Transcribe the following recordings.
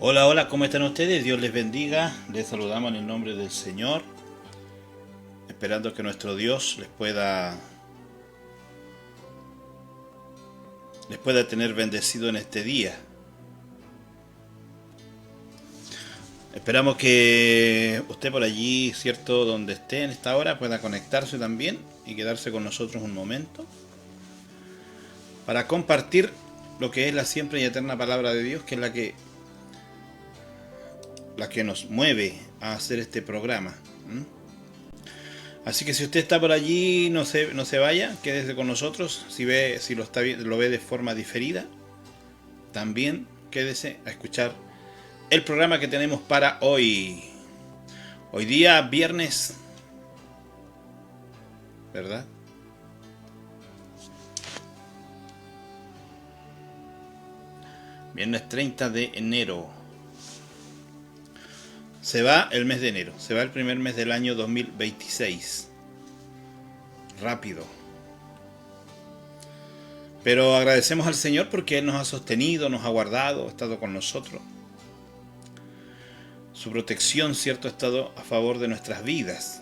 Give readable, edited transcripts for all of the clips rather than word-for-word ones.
Hola, hola, ¿cómo están ustedes? Dios les bendiga. Les saludamos en el nombre del Señor, esperando que nuestro Dios les pueda tener bendecido en este día. Esperamos que usted por allí, cierto, donde esté en esta hora, pueda conectarse también y quedarse con nosotros un momento para compartir lo que es la siempre y eterna palabra de Dios, que es la que nos mueve a hacer este programa. Así que si usted está por allí, no se vaya, quédese con nosotros. Si lo ve de forma diferida, también quédese a escuchar el programa que tenemos para hoy. Hoy día viernes, ¿verdad? Viernes 30 de enero. Se va el mes de enero, se va el primer mes del año 2026. Rápido. Pero agradecemos al Señor porque Él nos ha sostenido, nos ha guardado, ha estado con nosotros. Su protección, cierto, ha estado a favor de nuestras vidas.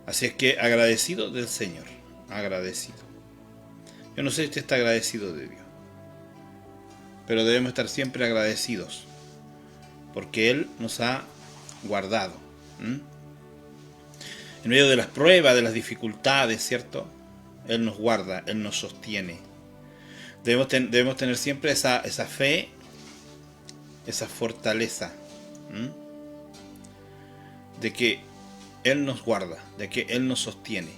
Así es que agradecido del Señor, agradecido. Yo no sé si usted está agradecido de Dios, pero debemos estar siempre agradecidos porque Él nos ha guardado. En medio de las pruebas, de las dificultades, ¿cierto? Él nos guarda, Él nos sostiene. Debemos tener siempre esa fe, esa fortaleza, de que Él nos guarda, de que Él nos sostiene.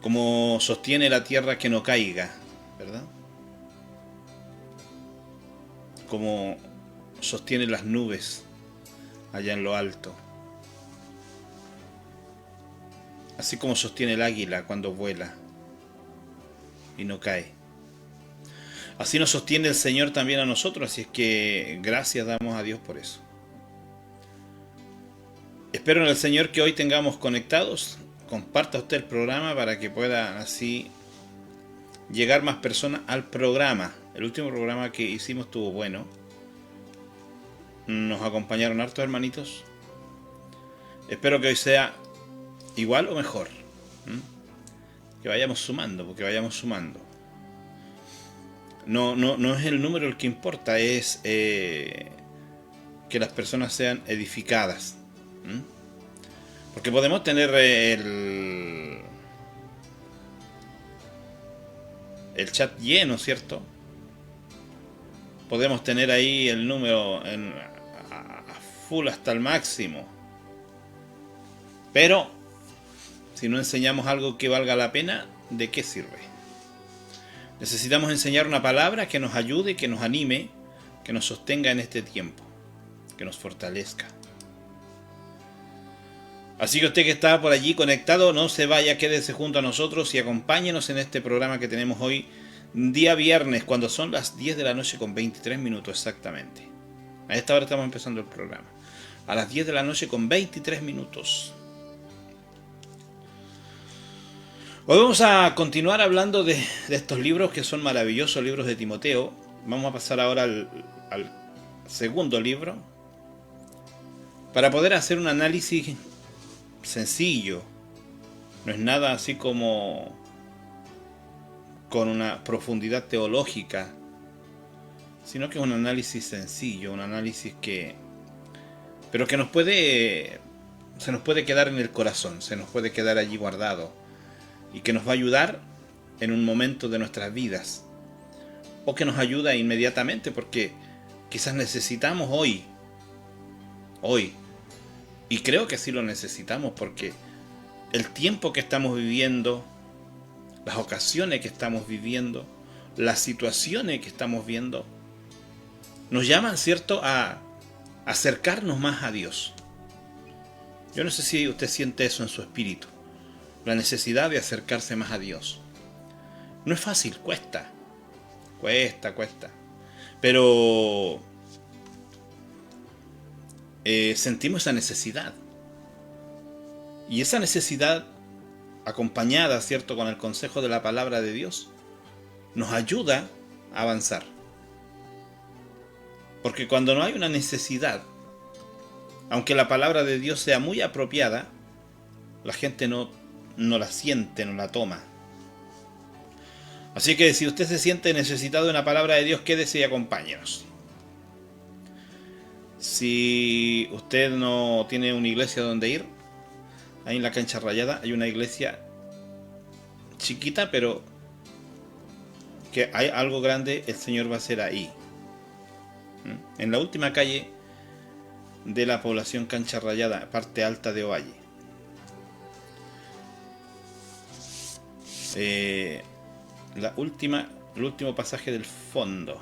Como sostiene la tierra que no caiga, ¿verdad? Como sostiene las nubes allá en lo alto. Así como sostiene el águila cuando vuela y no cae. Así nos sostiene el Señor también a nosotros, así es que gracias damos a Dios por eso. Espero en el Señor que hoy tengamos conectados. Comparta usted el programa para que pueda así llegar más personas al programa. El último programa que hicimos estuvo bueno. Nos acompañaron hartos hermanitos. Espero que hoy sea igual o mejor. Que vayamos sumando, porque vayamos sumando. No es el número el que importa, es que las personas sean edificadas. Porque podemos tener el chat lleno, ¿cierto? Podemos tener ahí el número a full hasta el máximo. Pero si no enseñamos algo que valga la pena, ¿de qué sirve? Necesitamos enseñar una palabra que nos ayude, que nos anime, que nos sostenga en este tiempo, que nos fortalezca. Así que usted que está por allí conectado, no se vaya, quédese junto a nosotros y acompáñenos en este programa que tenemos hoy, día viernes, cuando son las 10 de la noche con 23 minutos exactamente. A esta hora estamos empezando el programa. A las 10 de la noche con 23 minutos. Hoy vamos a continuar hablando de estos libros que son maravillosos, libros de Timoteo. Vamos a pasar ahora al segundo libro para poder hacer un análisis sencillo. No es nada así como con una profundidad teológica, sino que es un análisis sencillo, un análisis pero que se nos puede quedar en el corazón, se nos puede quedar allí guardado y que nos va a ayudar en un momento de nuestras vidas, o que nos ayuda inmediatamente, porque quizás necesitamos hoy, y creo que sí lo necesitamos, porque el tiempo que estamos viviendo, las ocasiones que estamos viviendo, las situaciones que estamos viendo, nos llaman, ¿cierto?, a acercarnos más a Dios. Yo no sé si usted siente eso en su espíritu, la necesidad de acercarse más a Dios. No es fácil, cuesta, pero sentimos esa necesidad. Y esa necesidad, acompañada, ¿cierto?, con el consejo de la palabra de Dios, nos ayuda a avanzar. Porque cuando no hay una necesidad, aunque la palabra de Dios sea muy apropiada, la gente no la siente, no la toma. Así que si usted se siente necesitado de una palabra de Dios, quédese y acompáñenos. Si usted no tiene una iglesia donde ir, ahí en la Cancha Rayada hay una iglesia chiquita, pero que hay algo grande, el Señor va a hacer ahí. En la última calle de la población Cancha Rayada, parte alta de Ovalle. El último pasaje del fondo.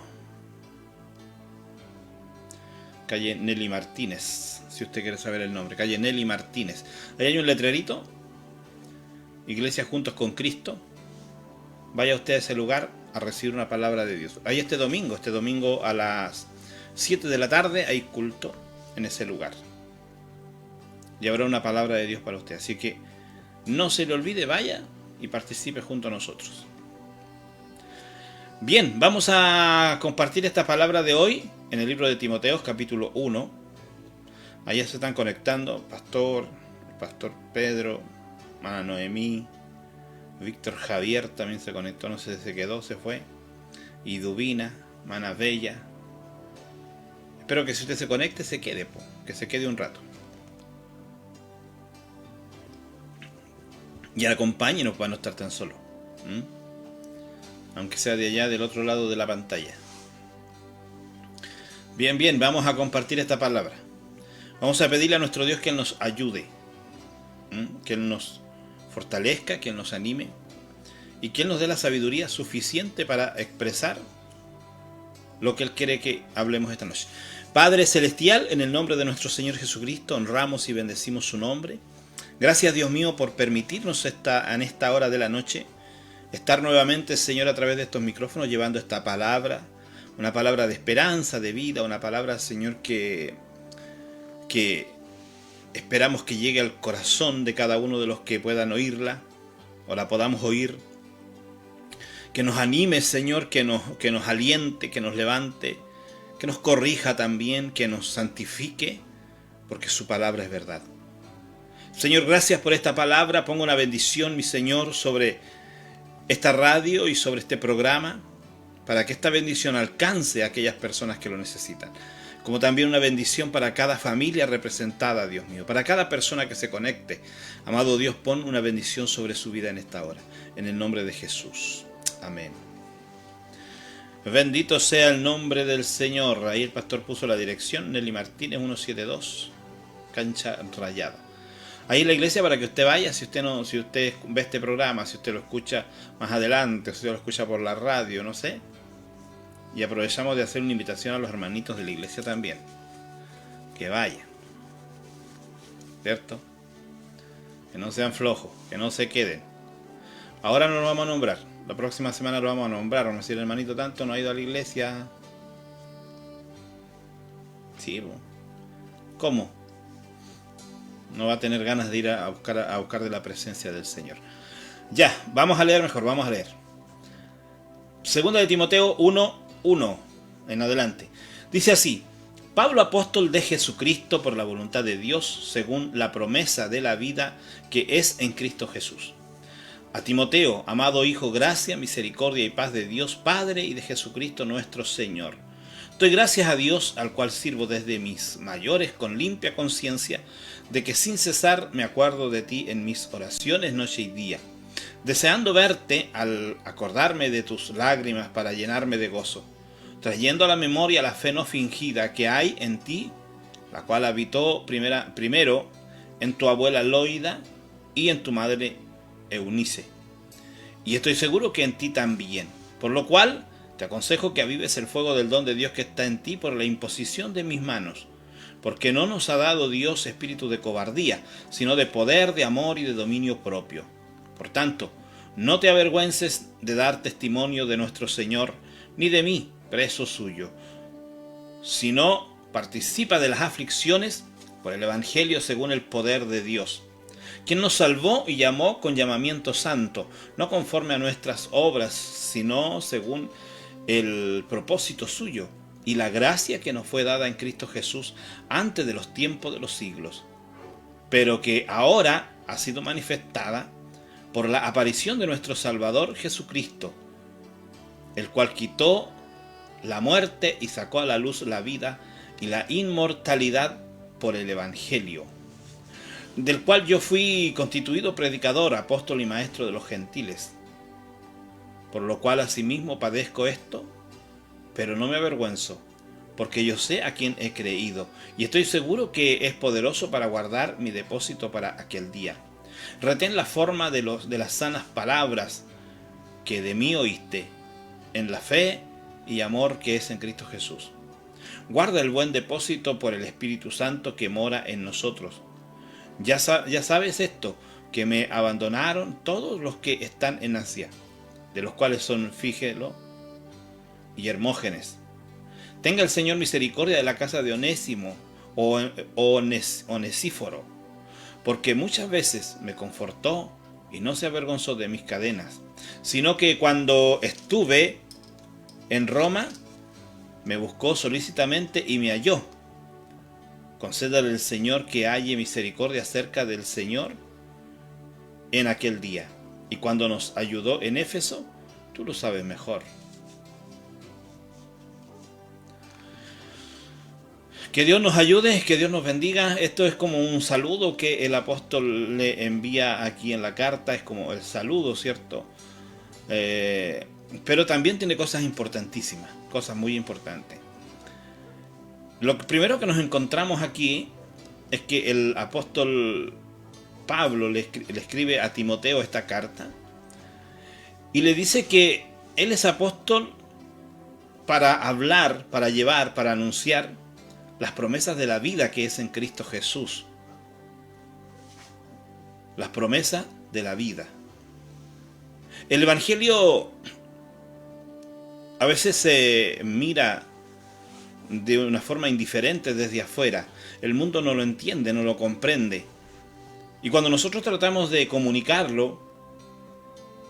Calle Nelly Martínez, si usted quiere saber el nombre. Calle Nelly Martínez. Ahí hay un letrerito. Iglesia Juntos con Cristo. Vaya usted a ese lugar a recibir una palabra de Dios. Ahí este domingo a las 7 de la tarde hay culto en ese lugar. Y habrá una palabra de Dios para usted. Así que no se le olvide, vaya y participe junto a nosotros. Bien, vamos a compartir esta palabra de hoy en el libro de Timoteo, capítulo 1. Allá se están conectando el pastor Pedro, hermana Noemí, Víctor Javier también se conectó, no sé si se quedó, se fue, y Dubina, hermana Bella. Espero que si usted se conecte se quede, que se quede un rato. Y acompáñenos para no estar tan solo. Aunque sea de allá del otro lado de la pantalla. Bien, vamos a compartir esta palabra. Vamos a pedirle a nuestro Dios que Él nos ayude, que Él nos fortalezca, que Él nos anime y que Él nos dé la sabiduría suficiente para expresar lo que Él quiere que hablemos esta noche. Padre Celestial, en el nombre de nuestro Señor Jesucristo, honramos y bendecimos su nombre. Gracias, Dios mío, por permitirnos en esta hora de la noche estar nuevamente, Señor, a través de estos micrófonos llevando esta palabra, una palabra de esperanza, de vida, una palabra, Señor, que esperamos que llegue al corazón de cada uno de los que puedan oírla o la podamos oír. Que nos anime, Señor, que nos aliente, que nos levante, que nos corrija también, que nos santifique, porque su palabra es verdad. Señor, gracias por esta palabra. Pongo una bendición, mi Señor, sobre esta radio y sobre este programa, para que esta bendición alcance a aquellas personas que lo necesitan. Como también una bendición para cada familia representada, Dios mío, para cada persona que se conecte. Amado Dios, pon una bendición sobre su vida en esta hora, en el nombre de Jesús. Amén. Bendito sea el nombre del Señor. Ahí el pastor puso la dirección, Nelly Martínez 172, Cancha Rayada. Ahí la iglesia para que usted vaya, si usted ve este programa, si usted lo escucha más adelante, si usted lo escucha por la radio, no sé. Y aprovechamos de hacer una invitación a los hermanitos de la iglesia también. Que vayan. ¿Cierto? Que no sean flojos, que no se queden. Ahora no lo vamos a nombrar. La próxima semana lo vamos a nombrar. Vamos a decir, hermanito tanto no ha ido a la iglesia. Sí, ¿cómo? No va a tener ganas de ir a buscar de la presencia del Señor. Ya, vamos a leer mejor, vamos a leer. Segunda de Timoteo 1:1 en adelante. Dice así: Pablo, apóstol de Jesucristo por la voluntad de Dios, según la promesa de la vida que es en Cristo Jesús. A Timoteo, amado hijo, gracia, misericordia y paz de Dios Padre y de Jesucristo nuestro Señor. Doy gracias a Dios, al cual sirvo desde mis mayores con limpia conciencia, de que sin cesar me acuerdo de ti en mis oraciones noche y día, deseando verte al acordarme de tus lágrimas para llenarme de gozo, trayendo a la memoria la fe no fingida que hay en ti, la cual habitó primero en tu abuela Loida y en tu madre Eunice. Y estoy seguro que en ti también, por lo cual te aconsejo que avives el fuego del don de Dios que está en ti por la imposición de mis manos, porque no nos ha dado Dios espíritu de cobardía, sino de poder, de amor y de dominio propio. Por tanto, no te avergüences de dar testimonio de nuestro Señor, ni de mí, preso suyo, sino participa de las aflicciones por el Evangelio según el poder de Dios, quien nos salvó y llamó con llamamiento santo, no conforme a nuestras obras, sino según el propósito suyo, y la gracia que nos fue dada en Cristo Jesús antes de los tiempos de los siglos, pero que ahora ha sido manifestada por la aparición de nuestro Salvador Jesucristo, el cual quitó la muerte y sacó a la luz la vida y la inmortalidad por el Evangelio, del cual yo fui constituido predicador, apóstol y maestro de los gentiles, por lo cual asimismo padezco esto, pero no me avergüenzo, porque yo sé a quién he creído, y estoy seguro que es poderoso para guardar mi depósito para aquel día. Retén la forma de las sanas palabras que de mí oíste, en la fe y amor que es en Cristo Jesús. Guarda el buen depósito por el Espíritu Santo que mora en nosotros. Ya sabes esto, que me abandonaron todos los que están en Asia, de los cuales son Fígelo y Hermógenes. Tenga el Señor misericordia de la casa de Onésimo o Onesíforo, porque muchas veces me confortó y no se avergonzó de mis cadenas, sino que cuando estuve en Roma me buscó solícitamente y me halló. Concédale el Señor que halle misericordia cerca del Señor en aquel día. Y cuando nos ayudó en Éfeso, tú lo sabes mejor. Que Dios nos ayude, que Dios nos bendiga. Esto es como un saludo que el apóstol le envía aquí en la carta, es como el saludo, ¿cierto? Pero también tiene cosas importantísimas, cosas muy importantes. Lo primero que nos encontramos aquí es que el apóstol Pablo le escribe a Timoteo esta carta y le dice que él es apóstol para hablar, para llevar, para anunciar las promesas de la vida que es en Cristo Jesús. Las promesas de la vida. El Evangelio a veces se mira de una forma indiferente desde afuera. El mundo no lo entiende, no lo comprende. Y cuando nosotros tratamos de comunicarlo,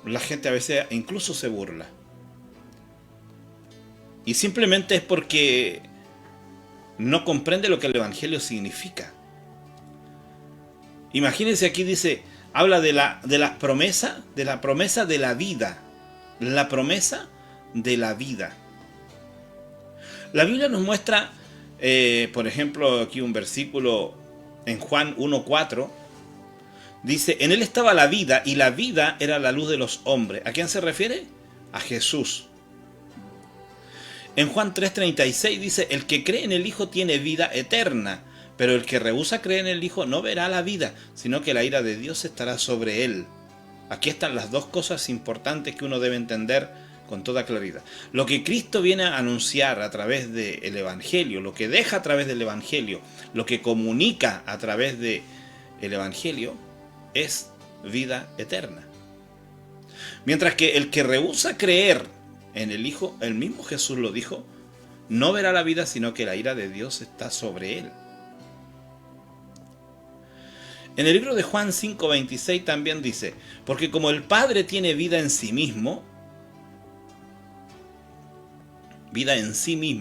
la gente a veces incluso se burla. Y simplemente es porque no comprende lo que el Evangelio significa. Imagínense, aquí dice, habla de la promesa de la vida. La promesa de la vida. La Biblia nos muestra, por ejemplo, aquí un versículo en Juan 1:4, dice, en él estaba la vida y la vida era la luz de los hombres. ¿A quién se refiere? A Jesús. En Juan 3:36 dice, el que cree en el Hijo tiene vida eterna, pero el que rehúsa creer en el Hijo no verá la vida, sino que la ira de Dios estará sobre él. Aquí están las dos cosas importantes que uno debe entender con toda claridad. Lo que Cristo viene a anunciar a través del Evangelio, lo que deja a través del Evangelio, lo que comunica a través del Evangelio, es vida eterna. Mientras que el que rehúsa creer en el Hijo, el mismo Jesús lo dijo, no verá la vida, sino que la ira de Dios está sobre él. En el libro de Juan 5:26 también dice, porque como el Padre tiene vida en sí mismo,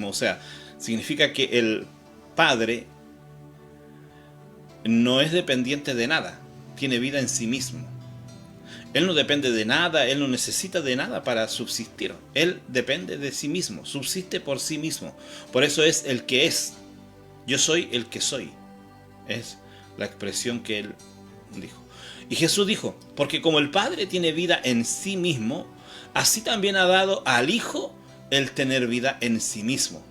o sea, significa que el Padre no es dependiente de nada, tiene vida en sí mismo. Él no depende de nada, él no necesita de nada para subsistir. Él depende de sí mismo, subsiste por sí mismo. Por eso es el que es. Yo soy el que soy. Es la expresión que él dijo. Y Jesús dijo, porque como el Padre tiene vida en sí mismo, así también ha dado al Hijo el tener vida en sí mismo.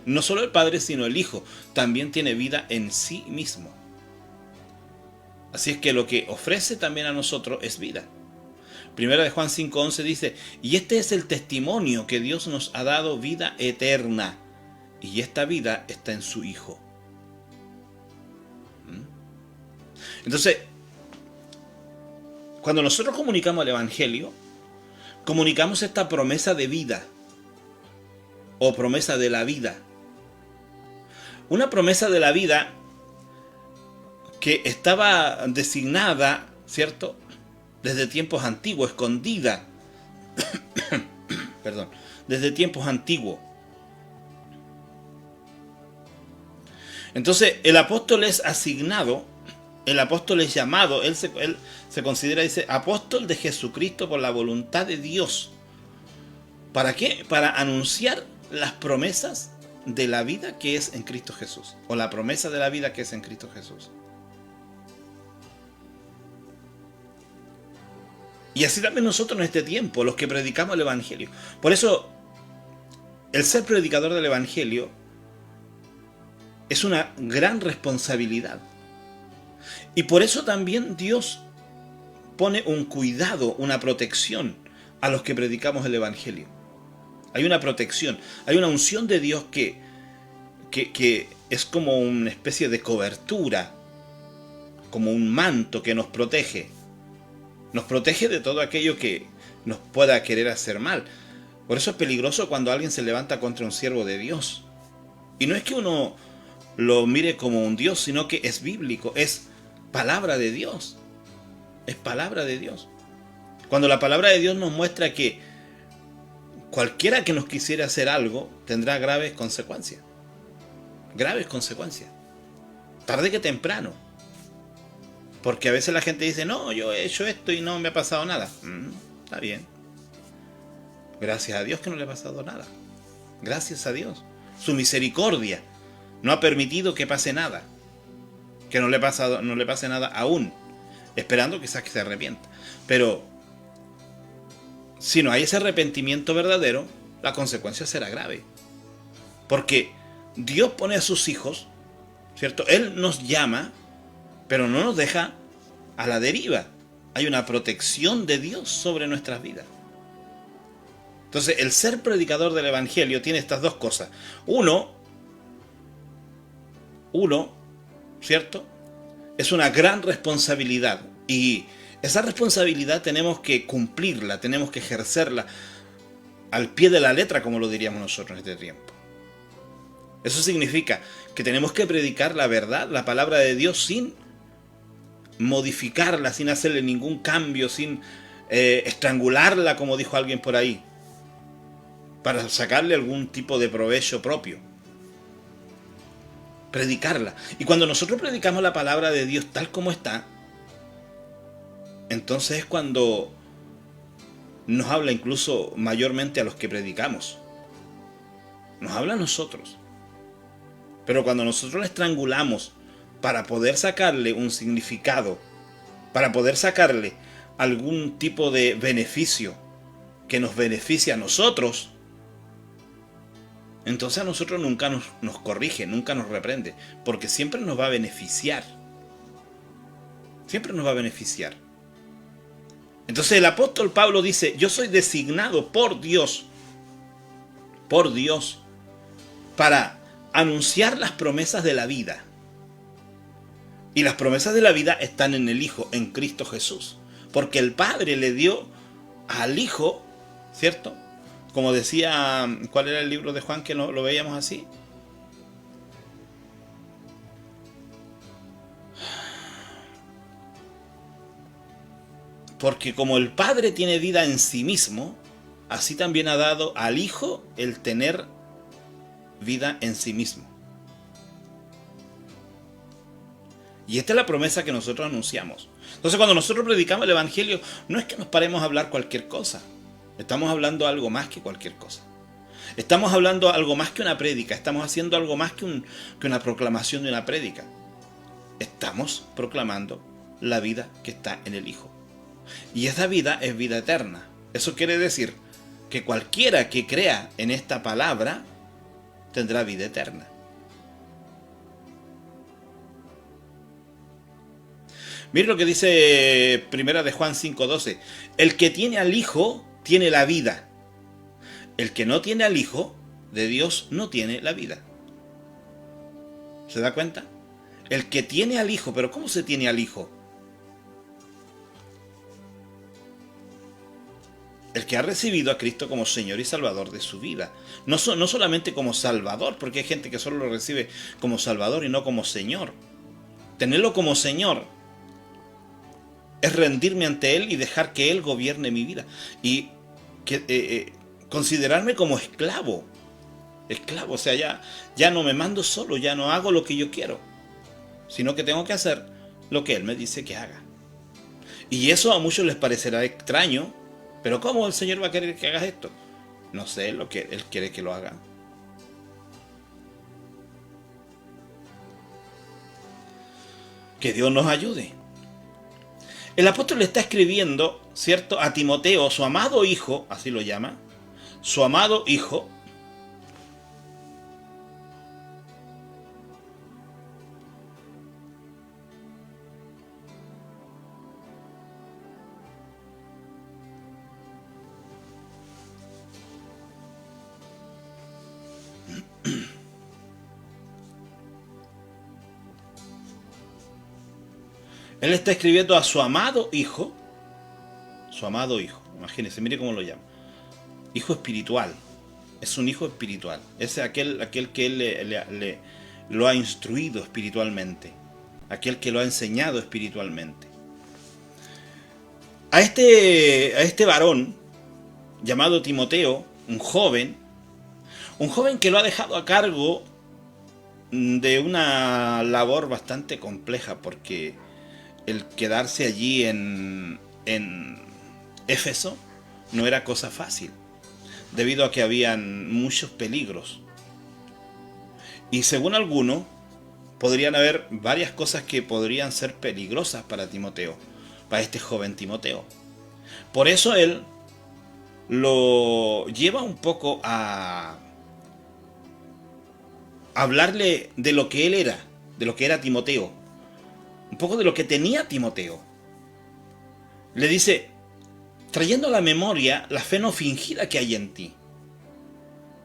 No solo el Padre, sino el Hijo también tiene vida en sí mismo. Así es que lo que ofrece también a nosotros es vida. Primera de Juan 5:11 dice, y este es el testimonio que Dios nos ha dado, vida eterna, y esta vida está en su Hijo. Entonces, cuando nosotros comunicamos el Evangelio, comunicamos esta promesa de vida, o promesa de la vida. Una promesa de la vida que estaba designada, ¿cierto?, desde tiempos antiguos, escondida, perdón, desde tiempos antiguos. Entonces el apóstol es asignado, el apóstol es llamado, él se considera, dice, apóstol de Jesucristo por la voluntad de Dios. ¿Para qué? Para anunciar las promesas de la vida que es en Cristo Jesús, o la promesa de la vida que es en Cristo Jesús. Y así también nosotros en este tiempo, los que predicamos el Evangelio. Por eso, el ser predicador del Evangelio es una gran responsabilidad. Y por eso también Dios pone un cuidado, una protección a los que predicamos el Evangelio. Hay una protección, hay una unción de Dios que es como una especie de cobertura, como un manto que nos protege. Nos protege de todo aquello que nos pueda querer hacer mal. Por eso es peligroso cuando alguien se levanta contra un siervo de Dios. Y no es que uno lo mire como un Dios, sino que es bíblico, es palabra de Dios. Es palabra de Dios. Cuando la palabra de Dios nos muestra que cualquiera que nos quisiera hacer algo tendrá graves consecuencias. Graves consecuencias. Tarde que temprano. Porque a veces la gente dice, no, yo he hecho esto y no me ha pasado nada. Está bien. Gracias a Dios que no le ha pasado nada. Gracias a Dios. Su misericordia no ha permitido que pase nada. Que no le pase nada aún. Esperando quizás que se arrepienta. Pero si no hay ese arrepentimiento verdadero, la consecuencia será grave. Porque Dios pone a sus hijos, ¿cierto? Él nos llama, pero no nos deja a la deriva. Hay una protección de Dios sobre nuestras vidas. Entonces, el ser predicador del Evangelio tiene estas dos cosas. Uno, ¿cierto? Es una gran responsabilidad. Y esa responsabilidad tenemos que cumplirla, tenemos que ejercerla al pie de la letra, como lo diríamos nosotros en este tiempo. Eso significa que tenemos que predicar la verdad, la palabra de Dios, sin modificarla, sin hacerle ningún cambio, sin estrangularla, como dijo alguien por ahí, para sacarle algún tipo de provecho propio. Predicarla. Y cuando nosotros predicamos la palabra de Dios tal como está, entonces es cuando nos habla incluso mayormente a los que predicamos. Nos habla a nosotros. Pero cuando nosotros la estrangulamos para poder sacarle un significado, para poder sacarle algún tipo de beneficio que nos beneficie a nosotros, entonces a nosotros nunca nos corrige, nunca nos reprende, porque siempre nos va a beneficiar. Siempre nos va a beneficiar. Entonces el apóstol Pablo dice, yo soy designado por Dios, para anunciar las promesas de la vida. Y las promesas de la vida están en el Hijo, en Cristo Jesús. Porque el Padre le dio al Hijo, ¿cierto? Como decía, ¿cuál era el libro de Juan que lo veíamos así? Porque como el Padre tiene vida en sí mismo, así también ha dado al Hijo el tener vida en sí mismo. Y esta es la promesa que nosotros anunciamos. Entonces cuando nosotros predicamos el Evangelio, no es que nos paremos a hablar cualquier cosa. Estamos hablando algo más que cualquier cosa. Estamos hablando algo más que una prédica. Estamos haciendo algo más que una proclamación de una prédica. Estamos proclamando la vida que está en el Hijo. Y esa vida es vida eterna. Eso quiere decir que cualquiera que crea en esta palabra tendrá vida eterna. Mira lo que dice Primera de Juan 5:12. El que tiene al Hijo tiene la vida. El que no tiene al Hijo de Dios no tiene la vida. ¿Se da cuenta? El que tiene al Hijo, pero ¿cómo se tiene al Hijo? El que ha recibido a Cristo como Señor y Salvador de su vida. No solamente como Salvador, porque hay gente que solo lo recibe como Salvador y no como Señor. Tenerlo como Señor es rendirme ante Él y dejar que Él gobierne mi vida. Y considerarme como esclavo. esclavo. O sea, ya no me mando solo, ya no hago lo que yo quiero, sino que tengo que hacer lo que Él me dice que haga. Y eso a muchos les parecerá extraño, pero ¿cómo el Señor va a querer que hagas esto? No sé lo que Él quiere que lo haga. Que Dios nos ayude. El apóstol le está escribiendo, ¿cierto?, a Timoteo, su amado hijo, así lo llama, su amado hijo. Él está escribiendo a su amado hijo, imagínense, mire cómo lo llama, hijo espiritual, es un hijo espiritual, es aquel que él lo ha instruido espiritualmente, aquel que lo ha enseñado espiritualmente. A este varón llamado Timoteo, un joven que lo ha dejado a cargo de una labor bastante compleja, porque el quedarse allí en Éfeso no era cosa fácil, debido a que habían muchos peligros. Y según algunos, podrían haber varias cosas que podrían ser peligrosas para Timoteo, para este joven Timoteo. Por eso él lo lleva un poco a hablarle de lo que él era, de lo que era Timoteo, un poco de lo que tenía Timoteo. Le dice, trayendo a la memoria la fe no fingida que hay en ti.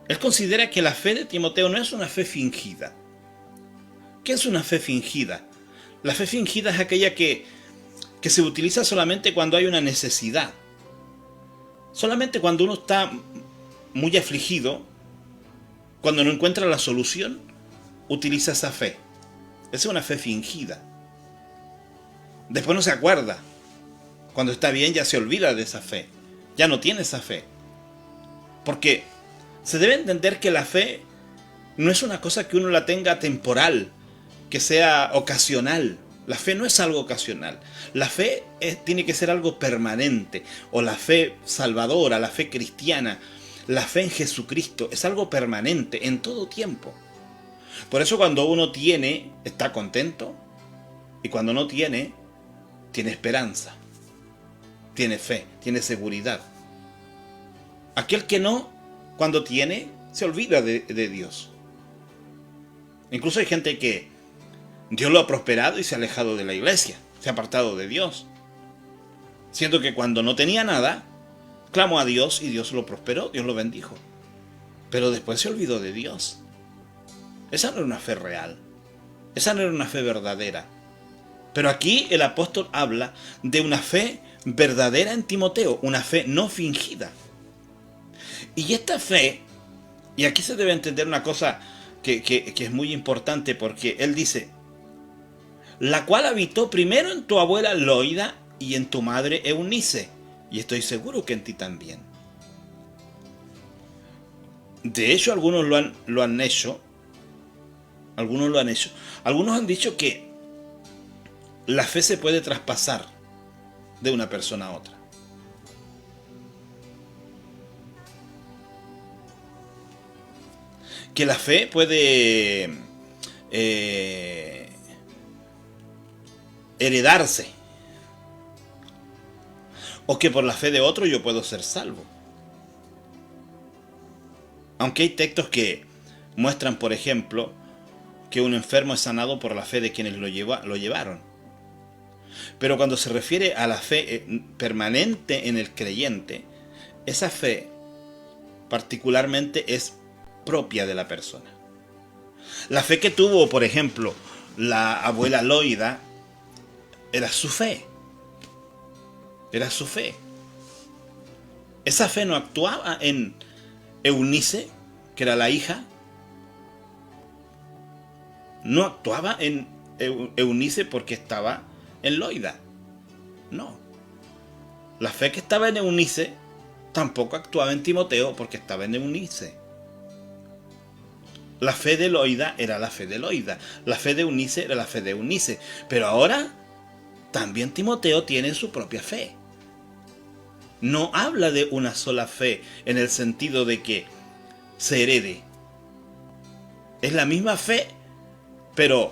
Él considera que la fe de Timoteo no es una fe fingida. ¿Qué es una fe fingida? La fe fingida es aquella que se utiliza solamente cuando hay una necesidad. Solamente cuando uno está muy afligido, cuando no encuentra la solución, utiliza esa fe. Esa es una fe fingida. Después no se acuerda. Cuando está bien ya se olvida de esa fe. Ya no tiene esa fe. Porque se debe entender que la fe no es una cosa que uno la tenga temporal, que sea ocasional. La fe no es algo ocasional. La fe tiene que ser algo permanente. O la fe salvadora, la fe cristiana, la fe en Jesucristo es algo permanente en todo tiempo. Por eso cuando uno tiene, está contento. Y cuando no tiene, tiene esperanza. Tiene fe, tiene seguridad. Aquel que no, cuando tiene, se olvida de Dios. Incluso hay gente que Dios lo ha prosperado y se ha alejado de la iglesia, se ha apartado de Dios. Siendo que cuando no tenía nada, clamó a Dios y Dios lo prosperó, Dios lo bendijo. Pero después se olvidó de Dios. Esa no era una fe real. Esa no era una fe verdadera. Pero aquí el apóstol habla de una fe verdadera en Timoteo, una fe no fingida. Y esta fe, y aquí se debe entender una cosa que es muy importante, porque él dice, la cual habitó primero en tu abuela Loida y en tu madre Eunice, y estoy seguro que en ti también. De hecho, algunos lo han hecho. Algunos lo han hecho. Algunos han dicho que la fe se puede traspasar de una persona a otra. Que la fe puede heredarse. O que por la fe de otro yo puedo ser salvo. Aunque hay textos que muestran, por ejemplo, que un enfermo es sanado por la fe de quienes lo llevaron. Pero cuando se refiere a la fe permanente en el creyente, esa fe particularmente es propia de la persona. La fe que tuvo, por ejemplo, la abuela Loida, era su fe. Era su fe. Esa fe no actuaba en Eunice, que era la hija. No actuaba en Eunice porque estaba en Loida. No. La fe que estaba en Eunice tampoco actuaba en Timoteo porque estaba en Eunice. La fe de Loida era la fe de Loida. La fe de Eunice era la fe de Eunice. Pero ahora también Timoteo tiene su propia fe. No habla de una sola fe en el sentido de que se herede. Es la misma fe, pero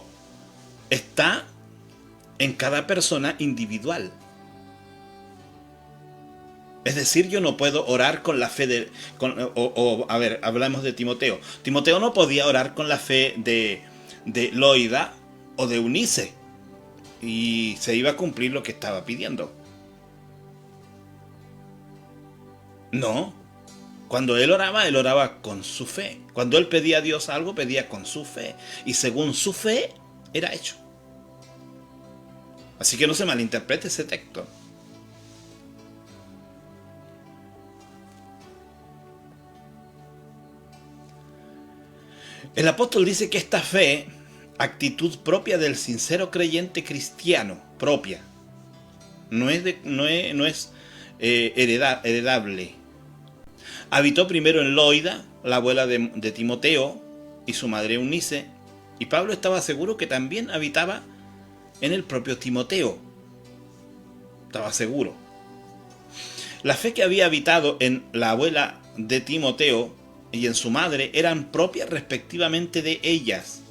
está en cada persona individual. Es decir, yo no puedo orar con la fe de... a ver, hablamos de Timoteo. Timoteo no podía orar con la fe de Loida o de Eunice. Y se iba a cumplir lo que estaba pidiendo. No. Cuando él oraba con su fe. Cuando él pedía a Dios algo, pedía con su fe. Y según su fe, era hecho. Así que no se malinterprete ese texto. El apóstol dice que esta fe, actitud propia del sincero creyente cristiano, propia, no es heredable. Habitó primero en Loida, la abuela de Timoteo, y su madre Eunice, y Pablo estaba seguro que también habitaba en el propio Timoteo. Estaba seguro. La fe que había habitado en la abuela de Timoteo y en su madre eran propias respectivamente de ellas.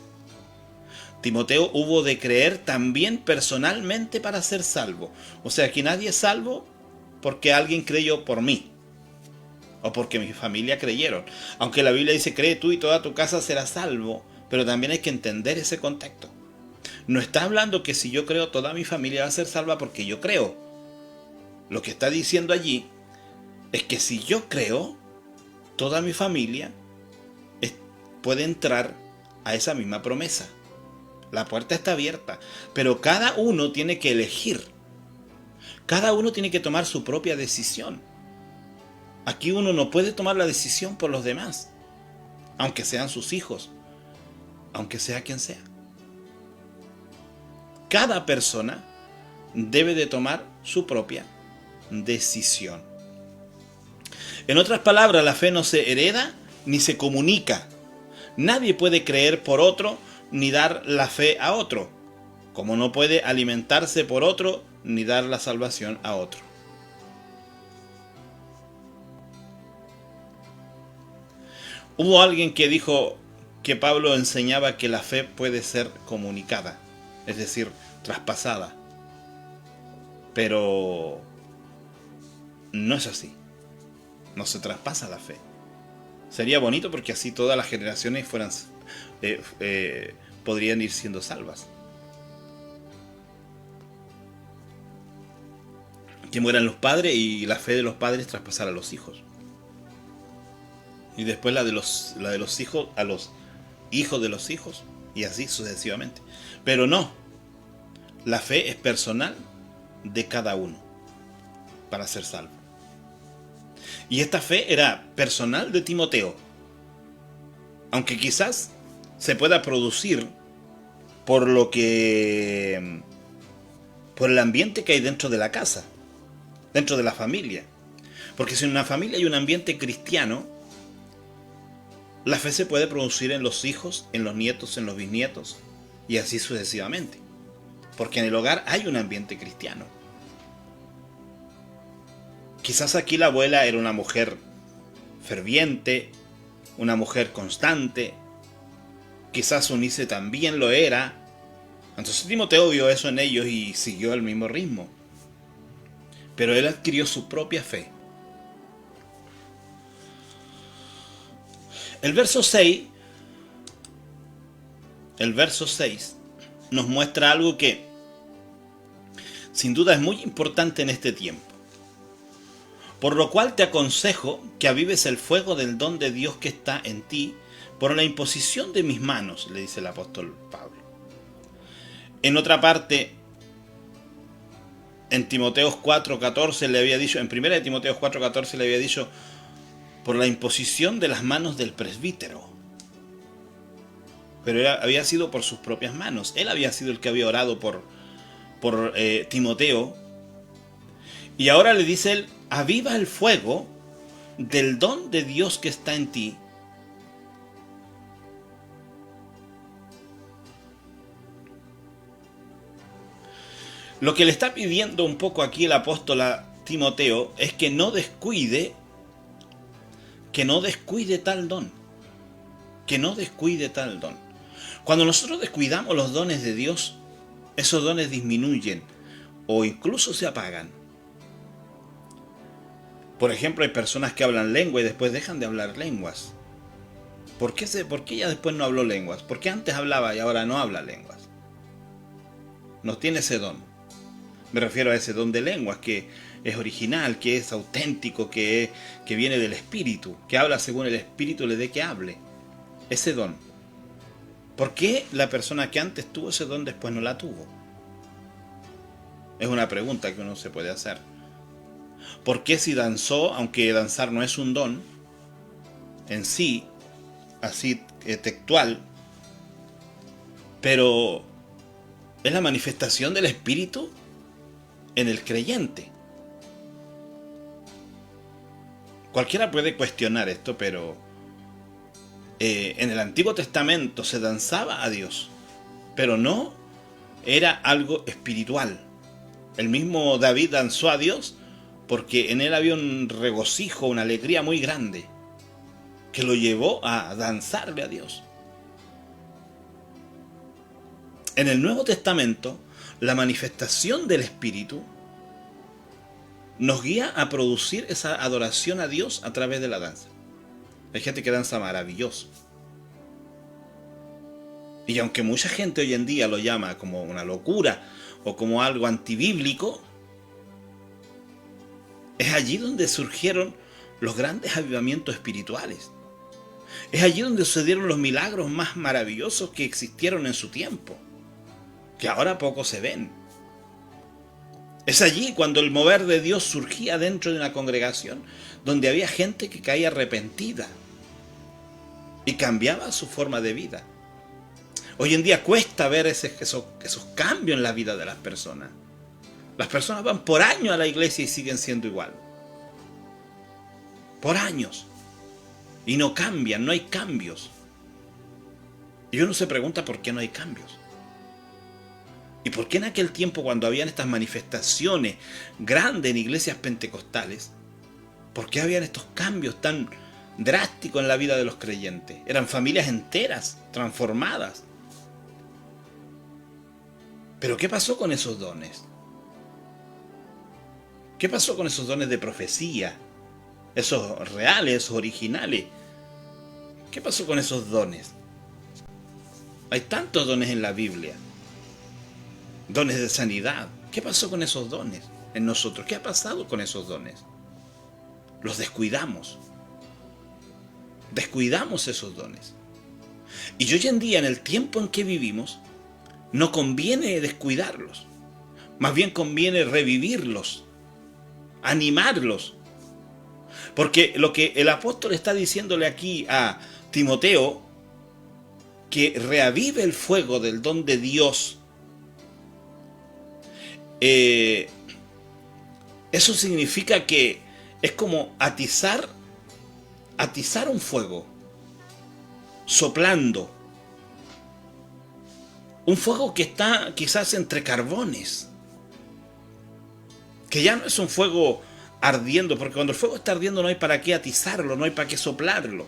Timoteo hubo de creer también personalmente para ser salvo. O sea que nadie es salvo porque alguien creyó por mí. O porque mi familia creyeron. Aunque la Biblia dice, cree tú y toda tu casa será salvo. Pero también hay que entender ese contexto. No está hablando que si yo creo toda mi familia va a ser salva porque yo creo. Lo que está diciendo allí es que si yo creo, toda mi familia puede entrar a esa misma promesa. La puerta está abierta, pero cada uno tiene que elegir. Cada uno tiene que tomar su propia decisión. Aquí uno no puede tomar la decisión por los demás, aunque sean sus hijos, aunque sea quien sea. Cada persona debe de tomar su propia decisión. En otras palabras, la fe no se hereda ni se comunica. Nadie puede creer por otro ni dar la fe a otro, como no puede alimentarse por otro ni dar la salvación a otro. Hubo alguien que dijo que Pablo enseñaba que la fe puede ser comunicada, es decir, traspasada. Pero no es así. No se traspasa la fe. Sería bonito porque así todas las generaciones podrían ir siendo salvas. Que mueran los padres y la fe de los padres traspasar a los hijos. Y después la de los hijos a los hijos de los hijos. Y así sucesivamente. Pero no. La fe es personal de cada uno para ser salvo. Y esta fe era personal de Timoteo. Aunque quizás se pueda producir por el ambiente que hay dentro de la casa, dentro de la familia. Porque si en una familia hay un ambiente cristiano, la fe se puede producir en los hijos, en los nietos, en los bisnietos, y así sucesivamente. Porque en el hogar hay un ambiente cristiano. Quizás aquí la abuela era una mujer ferviente, una mujer constante. Quizás Eunice también lo era. Entonces Timoteo vio eso en ellos y siguió el mismo ritmo. Pero él adquirió su propia fe. El verso 6 nos muestra algo que sin duda es muy importante en este tiempo. Por lo cual te aconsejo que avives el fuego del don de Dios que está en ti por la imposición de mis manos, le dice el apóstol Pablo. En otra parte, en Timoteo 4:14 le había dicho, en 1 Timoteo 4:14 le había dicho, por la imposición de las manos del presbítero. Pero había sido por sus propias manos. Él había sido el que había orado por Timoteo. Y ahora le dice él, aviva el fuego del don de Dios que está en ti. Lo que le está pidiendo un poco aquí el apóstol a Timoteo es que no descuide tal don. Que no descuide tal don. Cuando nosotros descuidamos los dones de Dios, esos dones disminuyen o incluso se apagan. Por ejemplo, hay personas que hablan lengua y después dejan de hablar lenguas. ¿Por qué ella después no habló lenguas? ¿Por qué antes hablaba y ahora no habla lenguas? No tiene ese don. Me refiero a ese don de lenguas que es original, que es auténtico, que viene del Espíritu, que habla según el Espíritu le dé que hable. Ese don. ¿Por qué la persona que antes tuvo ese don después no la tuvo? Es una pregunta que uno se puede hacer. ¿Por qué si danzó, aunque danzar no es un don en sí, así textual, pero es la manifestación del Espíritu en el creyente? Cualquiera puede cuestionar esto, pero en el Antiguo Testamento se danzaba a Dios, pero no era algo espiritual. El mismo David danzó a Dios porque en él había un regocijo, una alegría muy grande, que lo llevó a danzarle a Dios. En el Nuevo Testamento, la manifestación del Espíritu nos guía a producir esa adoración a Dios a través de la danza. Hay gente que danza maravilloso. Y aunque mucha gente hoy en día lo llama como una locura o como algo antibíblico, es allí donde surgieron los grandes avivamientos espirituales. Es allí donde sucedieron los milagros más maravillosos que existieron en su tiempo, que ahora poco se ven. Es allí cuando el mover de Dios surgía dentro de una congregación, donde había gente que caía arrepentida y cambiaba su forma de vida. Hoy en día cuesta ver esos cambios en la vida de las personas. Las personas van por años a la iglesia y siguen siendo igual. Por años. Y no cambian, no hay cambios. Y uno se pregunta por qué no hay cambios. ¿Y por qué en aquel tiempo, cuando habían estas manifestaciones grandes en iglesias pentecostales, por qué habían estos cambios tan drásticos en la vida de los creyentes? Eran familias enteras, transformadas. Pero ¿qué pasó con esos dones? ¿Qué pasó con esos dones de profecía? Esos reales, esos originales. ¿Qué pasó con esos dones? Hay tantos dones en la Biblia. Dones de sanidad. ¿Qué pasó con esos dones en nosotros? ¿Qué ha pasado con esos dones? Los descuidamos. Descuidamos esos dones. Y hoy en día, en el tiempo en que vivimos, no conviene descuidarlos. Más bien conviene revivirlos, animarlos. Porque lo que el apóstol está diciéndole aquí a Timoteo, que reavive el fuego del don de Dios, eso significa que es como atizar un fuego, soplando. Un fuego que está quizás entre carbones, que ya no es un fuego ardiendo, porque cuando el fuego está ardiendo no hay para qué atizarlo, no hay para qué soplarlo.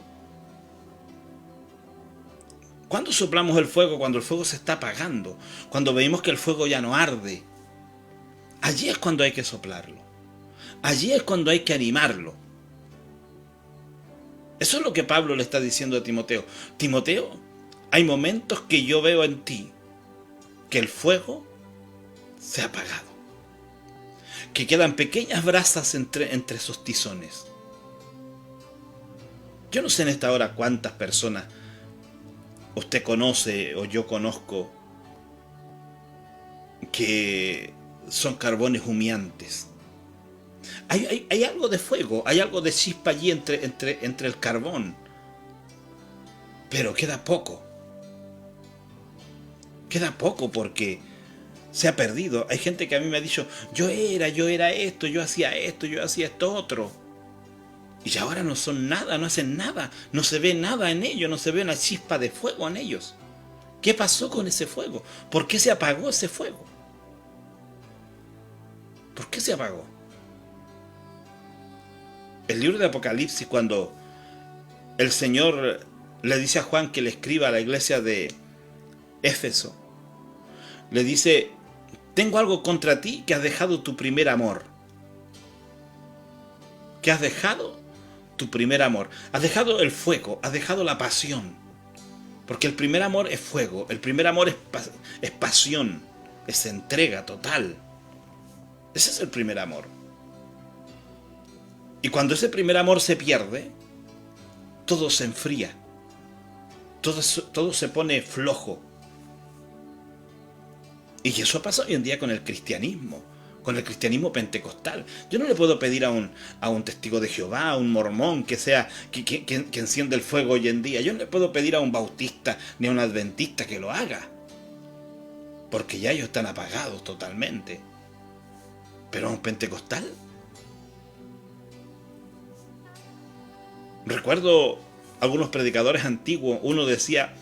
¿Cuándo soplamos el fuego? Cuando el fuego se está apagando, cuando vemos que el fuego ya no arde. Allí es cuando hay que soplarlo. Allí es cuando hay que animarlo. Eso es lo que Pablo le está diciendo a Timoteo. Timoteo, hay momentos que yo veo en ti que el fuego se ha apagado, que quedan pequeñas brasas entre esos tizones. Yo no sé en esta hora cuántas personas usted conoce o yo conozco que son carbones humeantes. Hay algo de fuego, hay algo de chispa allí entre el carbón, pero queda poco. Queda poco porque se ha perdido. Hay gente que a mí me ha dicho, yo era esto, yo hacía esto otro. Y ahora no son nada, no hacen nada, no se ve nada en ellos, no se ve una chispa de fuego en ellos. ¿Qué pasó con ese fuego? ¿Por qué se apagó ese fuego? ¿Por qué se apagó? El libro de Apocalipsis, cuando el Señor le dice a Juan que le escriba a la iglesia de Éfeso, le dice: tengo algo contra ti, que has dejado tu primer amor. Que has dejado tu primer amor. Has dejado el fuego, has dejado la pasión. Porque el primer amor es fuego, el primer amor es pasión, es entrega total. Ese es el primer amor. Y cuando ese primer amor se pierde, todo se enfría. Todo se pone flojo. Y eso pasa hoy en día con el cristianismo pentecostal. Yo no le puedo pedir a un testigo de Jehová, a un mormón que encienda el fuego hoy en día. Yo no le puedo pedir a un bautista ni a un adventista que lo haga, porque ya ellos están apagados totalmente. Pero a un pentecostal, recuerdo algunos predicadores antiguos. Uno decía: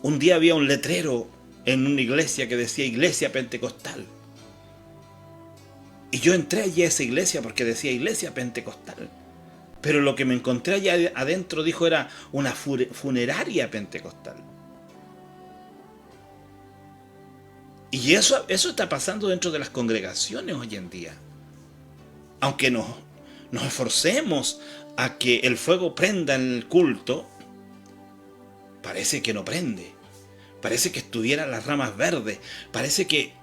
un día había un letrero en una iglesia que decía iglesia pentecostal. Y yo entré allí a esa iglesia porque decía iglesia pentecostal. Pero lo que me encontré allá adentro, dijo, era una funeraria pentecostal. Y eso está pasando dentro de las congregaciones hoy en día. Aunque nos esforcemos a que el fuego prenda en el culto, parece que no prende. Parece que estuvieran las ramas verdes. Parece que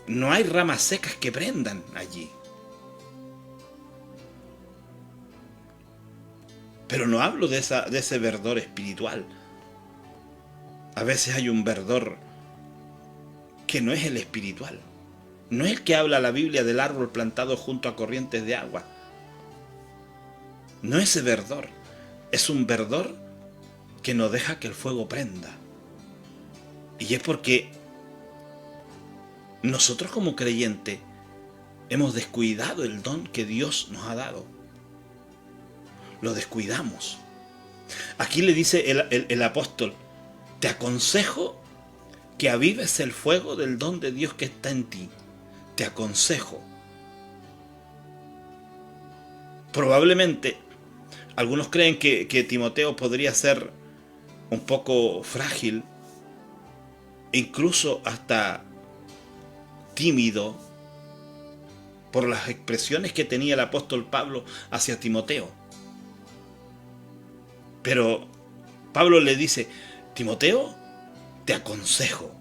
no hay ramas secas que prendan allí. Pero no hablo de ese verdor espiritual. A veces hay un verdor que no es el espiritual. No es el que habla la Biblia del árbol plantado junto a corrientes de agua. No es ese verdor. Es un verdor que no deja que el fuego prenda. Y es porque nosotros como creyentes hemos descuidado el don que Dios nos ha dado. Lo descuidamos. Aquí le dice el apóstol: te aconsejo que avives el fuego del don de Dios que está en ti. Te aconsejo. Probablemente algunos creen que Timoteo podría ser un poco frágil, incluso hasta tímido, por las expresiones que tenía el apóstol Pablo hacia Timoteo. Pero Pablo le dice: Timoteo, te aconsejo.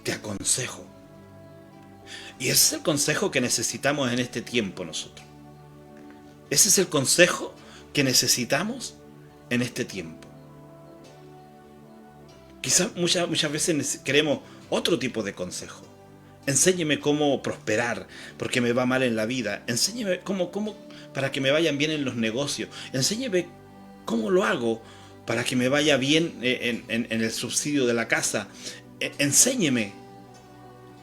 Te aconsejo. Y ese es el consejo que necesitamos en este tiempo nosotros. Ese es el consejo que necesitamos en este tiempo. Quizás muchas veces queremos otro tipo de consejo. Enséñeme cómo prosperar, porque me va mal en la vida. Enséñeme cómo para que me vayan bien en los negocios. Enséñeme cómo lo hago para que me vaya bien en el subsidio de la casa. Enséñeme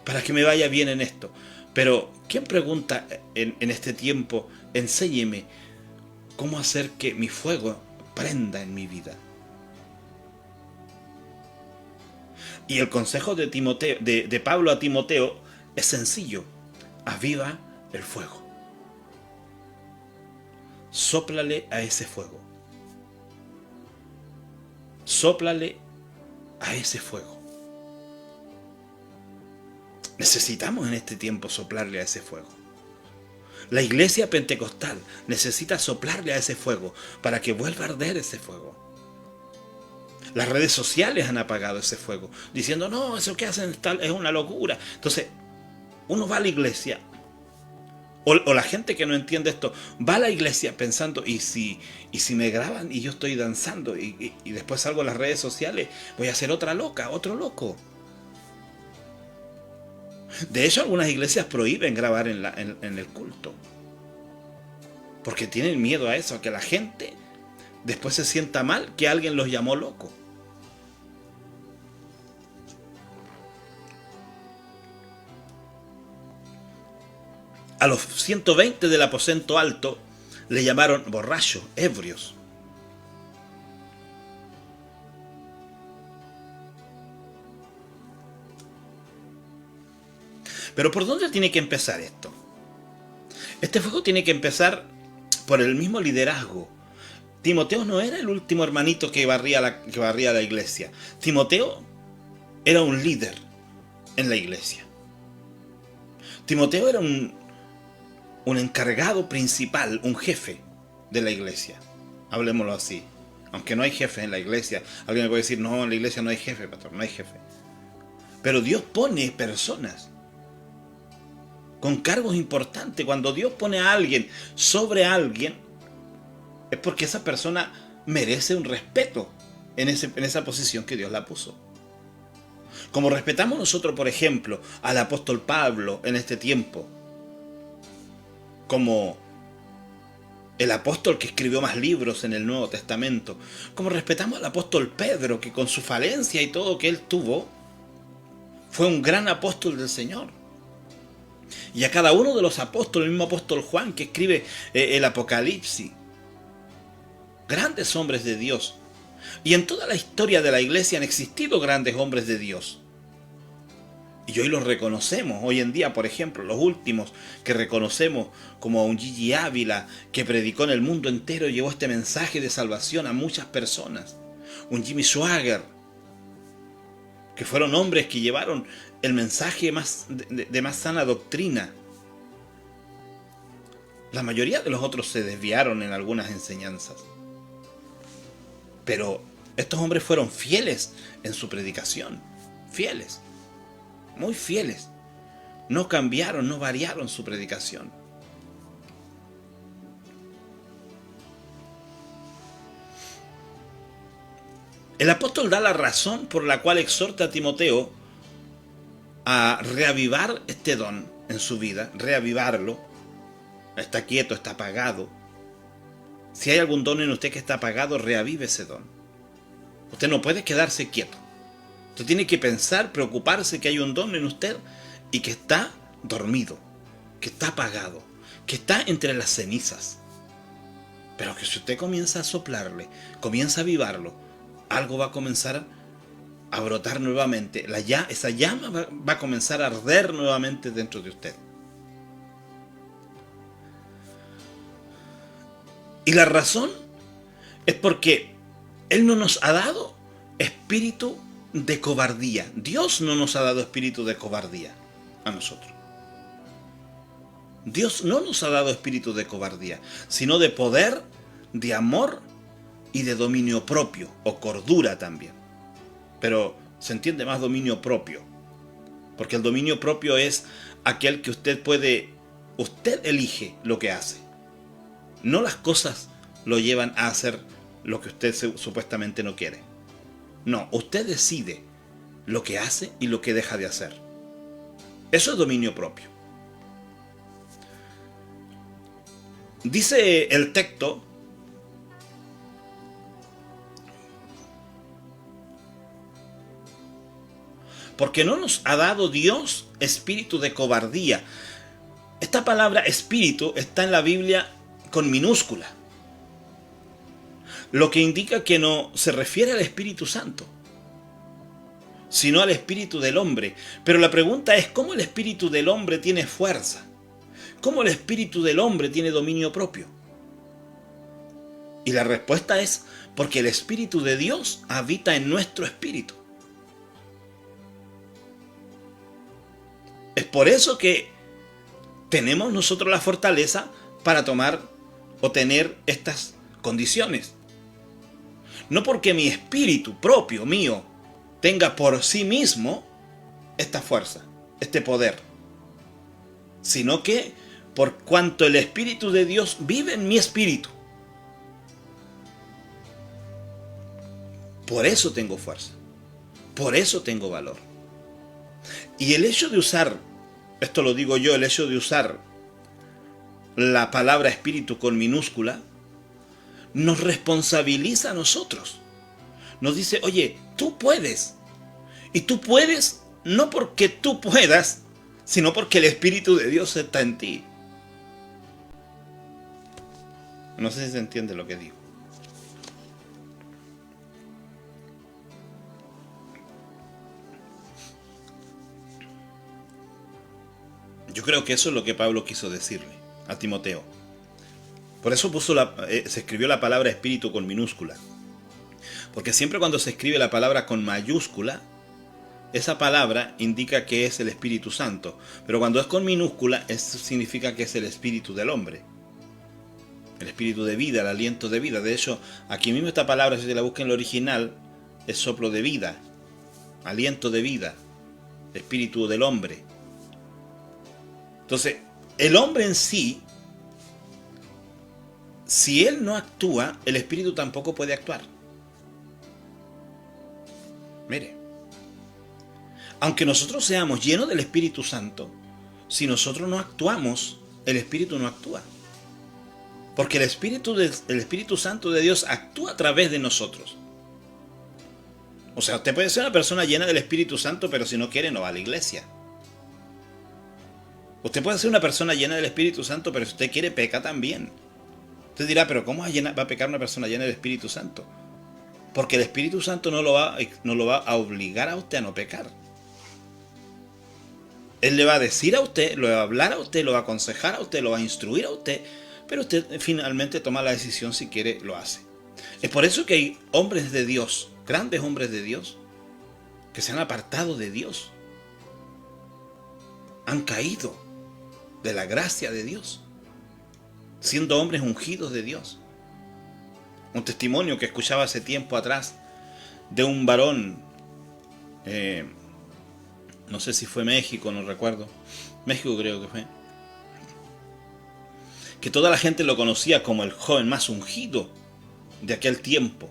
para que me vaya bien en esto. Pero ¿quién pregunta en este tiempo: enséñeme cómo hacer que mi fuego prenda en mi vida? Y el consejo de Timoteo, de Pablo a Timoteo, es sencillo: aviva el fuego. Sóplale a ese fuego. Sóplale a ese fuego. Necesitamos en este tiempo soplarle a ese fuego. La iglesia pentecostal necesita soplarle a ese fuego para que vuelva a arder ese fuego. Las redes sociales han apagado ese fuego, diciendo: no, eso que hacen es una locura. Entonces, uno va a la iglesia, o la gente que no entiende esto, va a la iglesia pensando: ¿y si me graban y yo estoy danzando y después salgo a las redes sociales, voy a ser otra loca, otro loco? De hecho, algunas iglesias prohíben grabar en el culto, porque tienen miedo a eso, a que la gente después se sienta mal que alguien los llamó loco. A los 120 del aposento alto le llamaron borrachos, ebrios. Pero ¿por dónde tiene que empezar esto? Este fuego tiene que empezar por el mismo liderazgo. Timoteo no era el último hermanito que barría la iglesia. Timoteo era un líder en la iglesia. Timoteo era un encargado principal, un jefe de la iglesia. Hablemoslo así. Aunque no hay jefes en la iglesia. Alguien me puede decir, no, en la iglesia no hay jefe, pastor, no hay jefe. Pero Dios pone personas con cargos importantes. Cuando Dios pone a alguien sobre alguien, es porque esa persona merece un respeto en esa posición que Dios la puso. Como respetamos nosotros, por ejemplo, al apóstol Pablo en este tiempo, como el apóstol que escribió más libros en el Nuevo Testamento, como respetamos al apóstol Pedro, que con su falencia y todo que él tuvo, fue un gran apóstol del Señor. Y a cada uno de los apóstoles, el mismo apóstol Juan que escribe el Apocalipsis, grandes hombres de Dios. Y en toda la historia de la iglesia han existido grandes hombres de Dios. Y hoy los reconocemos. Hoy en día, por ejemplo, los últimos que reconocemos, como a un Gigi Ávila, que predicó en el mundo entero y llevó este mensaje de salvación a muchas personas. Un Jimmy Swaggart, que fueron hombres que llevaron el mensaje de más sana doctrina. La mayoría de los otros se desviaron en algunas enseñanzas. Pero estos hombres fueron fieles en su predicación. Fieles. Muy fieles. No cambiaron, no variaron su predicación. El apóstol da la razón por la cual exhorta a Timoteo a reavivar este don en su vida, reavivarlo. Está quieto, está apagado. Si hay algún don en usted que está apagado, reavive ese don. Usted no puede quedarse quieto. Usted tiene que pensar, preocuparse que hay un don en usted y que está dormido, que está apagado, que está entre las cenizas. Pero que si usted comienza a soplarle, comienza a avivarlo, algo va a comenzar a brotar nuevamente. Esa llama va a comenzar a arder nuevamente dentro de usted. Y la razón es porque Él no nos ha dado espíritu de cobardía. Dios no nos ha dado espíritu de cobardía a nosotros. Dios no nos ha dado espíritu de cobardía, sino de poder, de amor y de dominio propio, o cordura también. Pero se entiende más dominio propio, porque el dominio propio es aquel que usted elige lo que hace. No las cosas lo llevan a hacer lo que usted supuestamente no quiere. No, usted decide lo que hace y lo que deja de hacer. Eso es dominio propio. Dice el texto, porque no nos ha dado Dios espíritu de cobardía. Esta palabra espíritu está en la Biblia con minúscula, lo que indica que no se refiere al Espíritu Santo, sino al espíritu del hombre. Pero la pregunta es, ¿cómo el espíritu del hombre tiene fuerza? ¿Cómo el espíritu del hombre tiene dominio propio? Y la respuesta es, porque el Espíritu de Dios habita en nuestro espíritu. Es por eso que tenemos nosotros la fortaleza para tomar o tener estas condiciones. No porque mi espíritu propio, mío, tenga por sí mismo esta fuerza, este poder, sino que por cuanto el Espíritu de Dios vive en mi espíritu. Por eso tengo fuerza, por eso tengo valor. Y el hecho de usar, esto lo digo yo, el hecho de usar la palabra espíritu con minúscula, nos responsabiliza a nosotros. Nos dice, oye, tú puedes. Y tú puedes no porque tú puedas, sino porque el Espíritu de Dios está en ti. No sé si se entiende lo que digo. Yo creo que eso es lo que Pablo quiso decirle a Timoteo. Por eso se escribió la palabra espíritu con minúscula. Porque siempre cuando se escribe la palabra con mayúscula, esa palabra indica que es el Espíritu Santo. Pero cuando es con minúscula, eso significa que es el espíritu del hombre. El espíritu de vida, el aliento de vida. De hecho, aquí mismo esta palabra, si se la busca en el original, es soplo de vida, aliento de vida, espíritu del hombre. Entonces, el hombre en sí, si él no actúa, el espíritu tampoco puede actuar. Mire, aunque nosotros seamos llenos del Espíritu Santo, si nosotros no actuamos, el espíritu no actúa. Porque el Espíritu Santo de Dios actúa a través de nosotros. O sea, usted puede ser una persona llena del Espíritu Santo, pero si no quiere no va a la iglesia. Usted puede ser una persona llena del Espíritu Santo, pero si usted quiere peca también. Usted dirá, pero ¿cómo va a pecar una persona llena del Espíritu Santo? Porque el Espíritu Santo no lo va a obligar a usted a no pecar. Él le va a decir a usted, lo va a hablar a usted, lo va a aconsejar a usted, lo va a instruir a usted, pero usted finalmente toma la decisión, si quiere, lo hace. Es por eso que hay hombres de Dios, grandes hombres de Dios, que se han apartado de Dios. Han caído de la gracia de Dios, siendo hombres ungidos de Dios. Un testimonio que escuchaba hace tiempo atrás de un varón, no sé si fue México, no recuerdo, México creo que fue, que toda la gente lo conocía como el joven más ungido de aquel tiempo,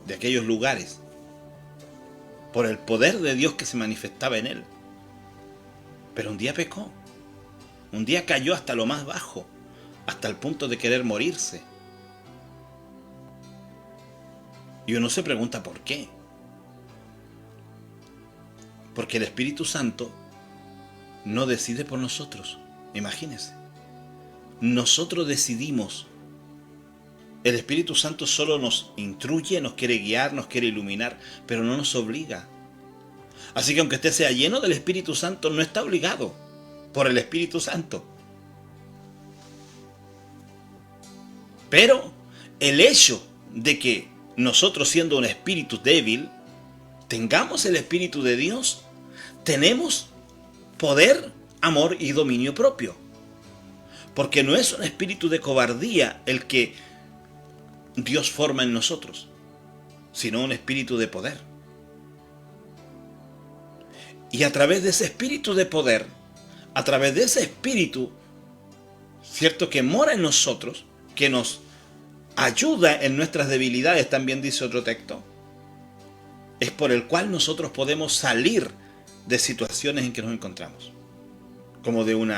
de aquellos lugares, por el poder de Dios que se manifestaba en él. Pero un día pecó, un día cayó hasta lo más bajo, hasta el punto de querer morirse. Y uno se pregunta por qué. Porque el Espíritu Santo no decide por nosotros. Imagínense. Nosotros decidimos. El Espíritu Santo solo nos instruye, nos quiere guiar, nos quiere iluminar, pero no nos obliga. Así que aunque usted sea lleno del Espíritu Santo, no está obligado por el Espíritu Santo. Pero el hecho de que nosotros, siendo un espíritu débil, tengamos el Espíritu de Dios, tenemos poder, amor y dominio propio. Porque no es un espíritu de cobardía el que Dios forma en nosotros, sino un espíritu de poder. Y a través de ese espíritu de poder, a través de ese espíritu, cierto, que mora en nosotros, que nos ayuda en nuestras debilidades, también dice otro texto, es por el cual nosotros podemos salir de situaciones en que nos encontramos, como de un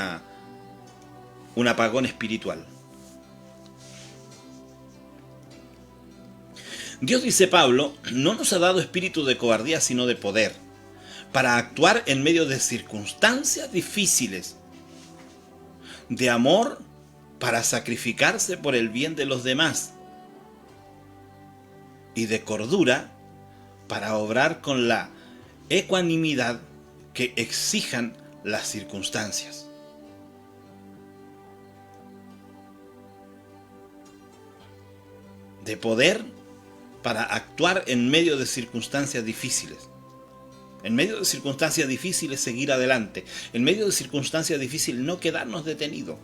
apagón espiritual. Dios, dice Pablo, no nos ha dado espíritu de cobardía, sino de poder, para actuar en medio de circunstancias difíciles, de amor, para sacrificarse por el bien de los demás, y de cordura, para obrar con la ecuanimidad que exijan las circunstancias. De poder para actuar en medio de circunstancias difíciles. En medio de circunstancias difíciles seguir adelante. En medio de circunstancias difíciles no quedarnos detenidos.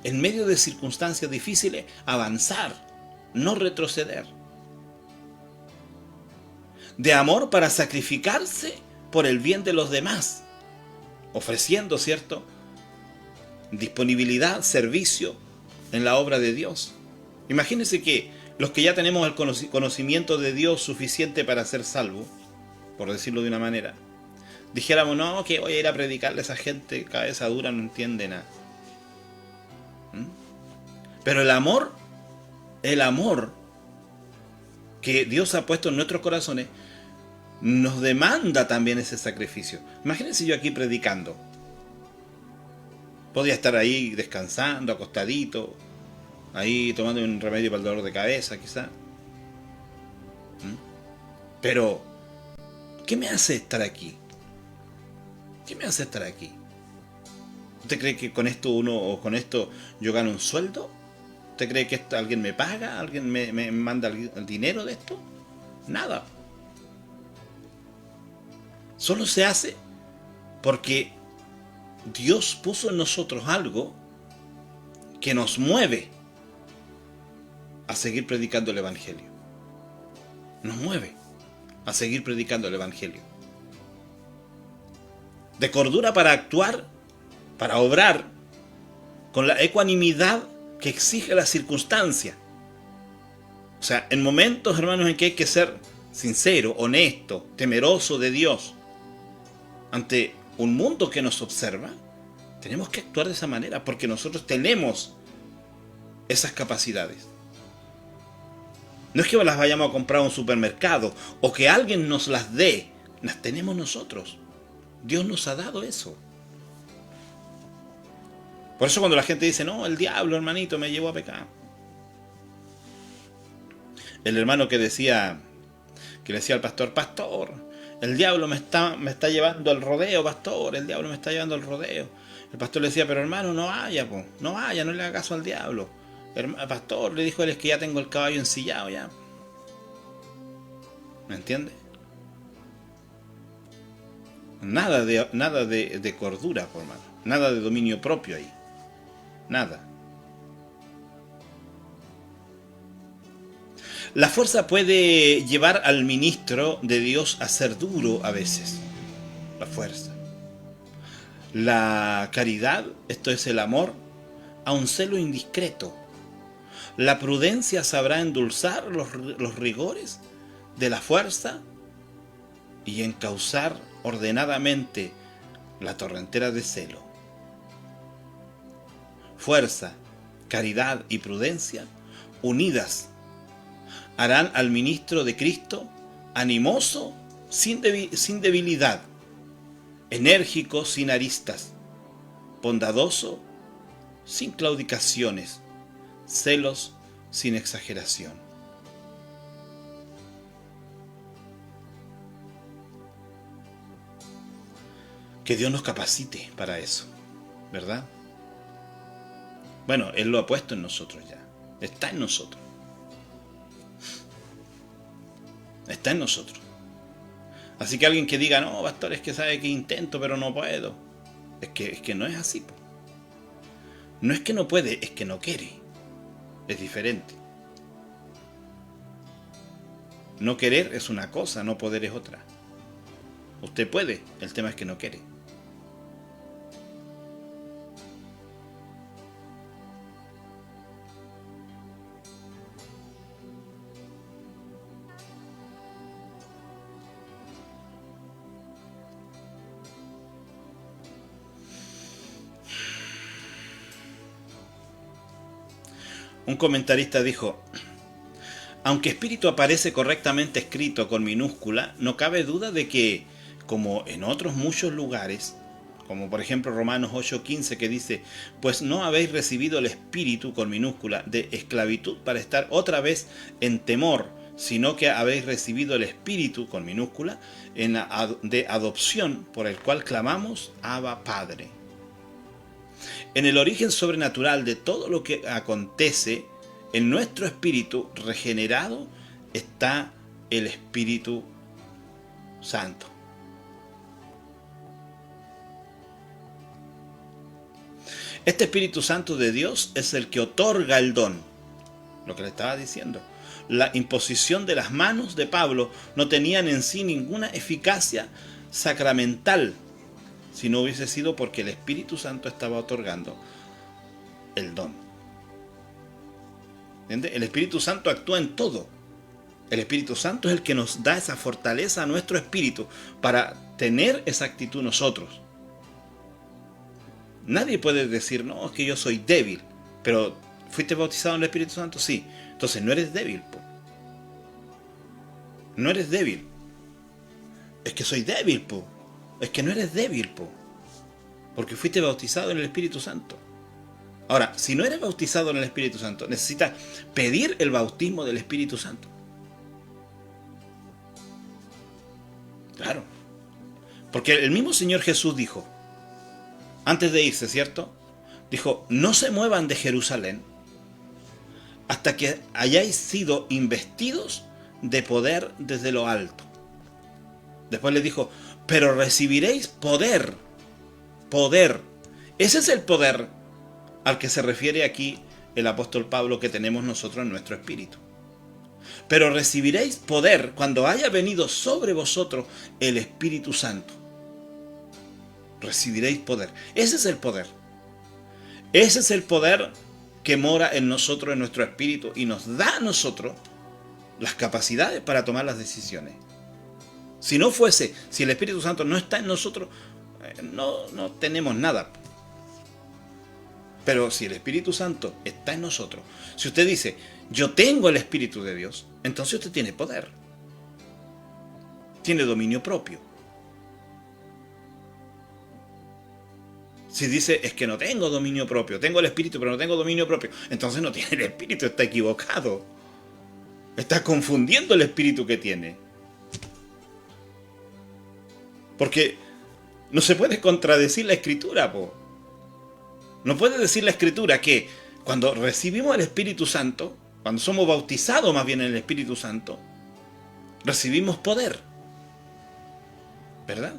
En medio de circunstancias difíciles avanzar, no retroceder. De amor para sacrificarse por el bien de los demás, ofreciendo, ¿cierto?, disponibilidad, servicio en la obra de Dios. Imagínense que los que ya tenemos el conocimiento de Dios suficiente para ser salvos, por decirlo de una manera, dijéramos, no, que voy a ir a predicarle a esa gente cabeza dura, no entiende nada. Pero el amor que Dios ha puesto en nuestros corazones nos demanda también ese sacrificio. Imagínense yo aquí predicando. Podría estar ahí descansando, acostadito, ahí tomando un remedio para el dolor de cabeza, quizá. Pero, ¿qué me hace estar aquí? ¿Qué me hace estar aquí? ¿Usted cree que con esto con esto yo gano un sueldo? ¿Usted cree que alguien me paga? ¿Alguien me manda el dinero de esto? Nada. Solo se hace porque Dios puso en nosotros algo que nos mueve a seguir predicando el Evangelio. Nos mueve a seguir predicando el Evangelio. De cordura para actuar, para obrar, con la ecuanimidad que exige la circunstancia. O sea, en momentos, hermanos, en que hay que ser sincero, honesto, temeroso de Dios, ante un mundo que nos observa, tenemos que actuar de esa manera, porque nosotros tenemos esas capacidades. No es que las vayamos a comprar a un supermercado o que alguien nos las dé, las tenemos nosotros. Dios nos ha dado eso. Por eso cuando la gente dice, no, el diablo, hermanito, me llevó a pecar. El hermano que le decía al pastor, pastor, el diablo me está llevando al rodeo, pastor, el diablo me está llevando al rodeo. El pastor le decía, pero hermano, no vaya, no le haga caso al diablo. El pastor, le dijo él, es que ya tengo el caballo ensillado ya. ¿Me entiende? Nada de cordura, por hermano. Nada de dominio propio ahí. Nada. La fuerza puede llevar al ministro de Dios a ser duro a veces. La fuerza. La caridad, esto es el amor, a un celo indiscreto. La prudencia sabrá endulzar los rigores de la fuerza y encauzar ordenadamente la torrentera de celo. Fuerza, caridad y prudencia, unidas, harán al ministro de Cristo animoso sin debilidad, enérgico sin aristas, bondadoso sin claudicaciones, celos sin exageración. Que Dios nos capacite para eso, ¿verdad? Bueno, Él lo ha puesto en nosotros ya. Está en nosotros. Está en nosotros. Así que alguien que diga, no, pastor, es que sabe que intento, pero no puedo. Es que no es así. No es que no puede, es que no quiere. Es diferente. No querer es una cosa, no poder es otra. Usted puede, el tema es que no quiere. Un comentarista dijo, aunque espíritu aparece correctamente escrito con minúscula, no cabe duda de que, como en otros muchos lugares, como por ejemplo Romanos 8:15 que dice, pues no habéis recibido el espíritu con minúscula de esclavitud para estar otra vez en temor, sino que habéis recibido el espíritu con minúscula de adopción por el cual clamamos Abba Padre. En el origen sobrenatural de todo lo que acontece, en nuestro espíritu regenerado está el Espíritu Santo. Este Espíritu Santo de Dios es el que otorga el don, lo que le estaba diciendo. La imposición de las manos de Pablo no tenían en sí ninguna eficacia sacramental, si no hubiese sido porque el Espíritu Santo estaba otorgando el don. ¿Entiende? El Espíritu Santo actúa en todo. El Espíritu Santo es el que nos da esa fortaleza a nuestro espíritu para tener esa actitud nosotros. Nadie puede decir, no, es que yo soy débil, pero ¿fuiste bautizado en el Espíritu Santo? Sí. Entonces no eres débil, po. No eres débil. Es que soy débil, po. Es que no eres débil, po. Porque fuiste bautizado en el Espíritu Santo. Ahora, si no eres bautizado en el Espíritu Santo, necesitas pedir el bautismo del Espíritu Santo. Claro. Porque el mismo Señor Jesús dijo, antes de irse, ¿cierto? Dijo, no se muevan de Jerusalén hasta que hayáis sido investidos de poder desde lo alto. Después les dijo, pero recibiréis poder. Poder. Ese es el poder al que se refiere aquí el apóstol Pablo que tenemos nosotros en nuestro espíritu. Pero recibiréis poder cuando haya venido sobre vosotros el Espíritu Santo. Recibiréis poder. Ese es el poder. Ese es el poder que mora en nosotros, en nuestro espíritu, y nos da a nosotros las capacidades para tomar las decisiones. Si no fuese, si el Espíritu Santo no está en nosotros, no tenemos nada. Pero si el Espíritu Santo está en nosotros, si usted dice, yo tengo el Espíritu de Dios, entonces usted tiene poder. Tiene dominio propio. Si dice, es que no tengo dominio propio, tengo el Espíritu pero no tengo dominio propio, entonces no tiene el Espíritu, está equivocado. Está confundiendo el Espíritu que tiene. Porque no se puede contradecir la Escritura, po. No puede decir la Escritura que cuando recibimos el Espíritu Santo, cuando somos bautizados más bien en el Espíritu Santo, recibimos poder. ¿Verdad?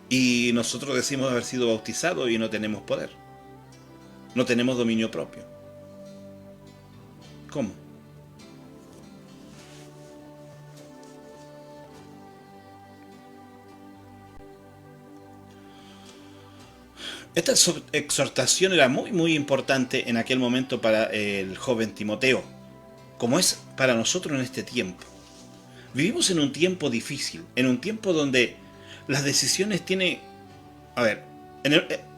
Y nosotros decimos haber sido bautizados y no tenemos poder. No tenemos dominio propio. ¿Cómo? Esta exhortación era muy importante en aquel momento para el joven Timoteo, como es para nosotros en este tiempo. Vivimos en un tiempo difícil, en un tiempo donde las decisiones tienen... A ver,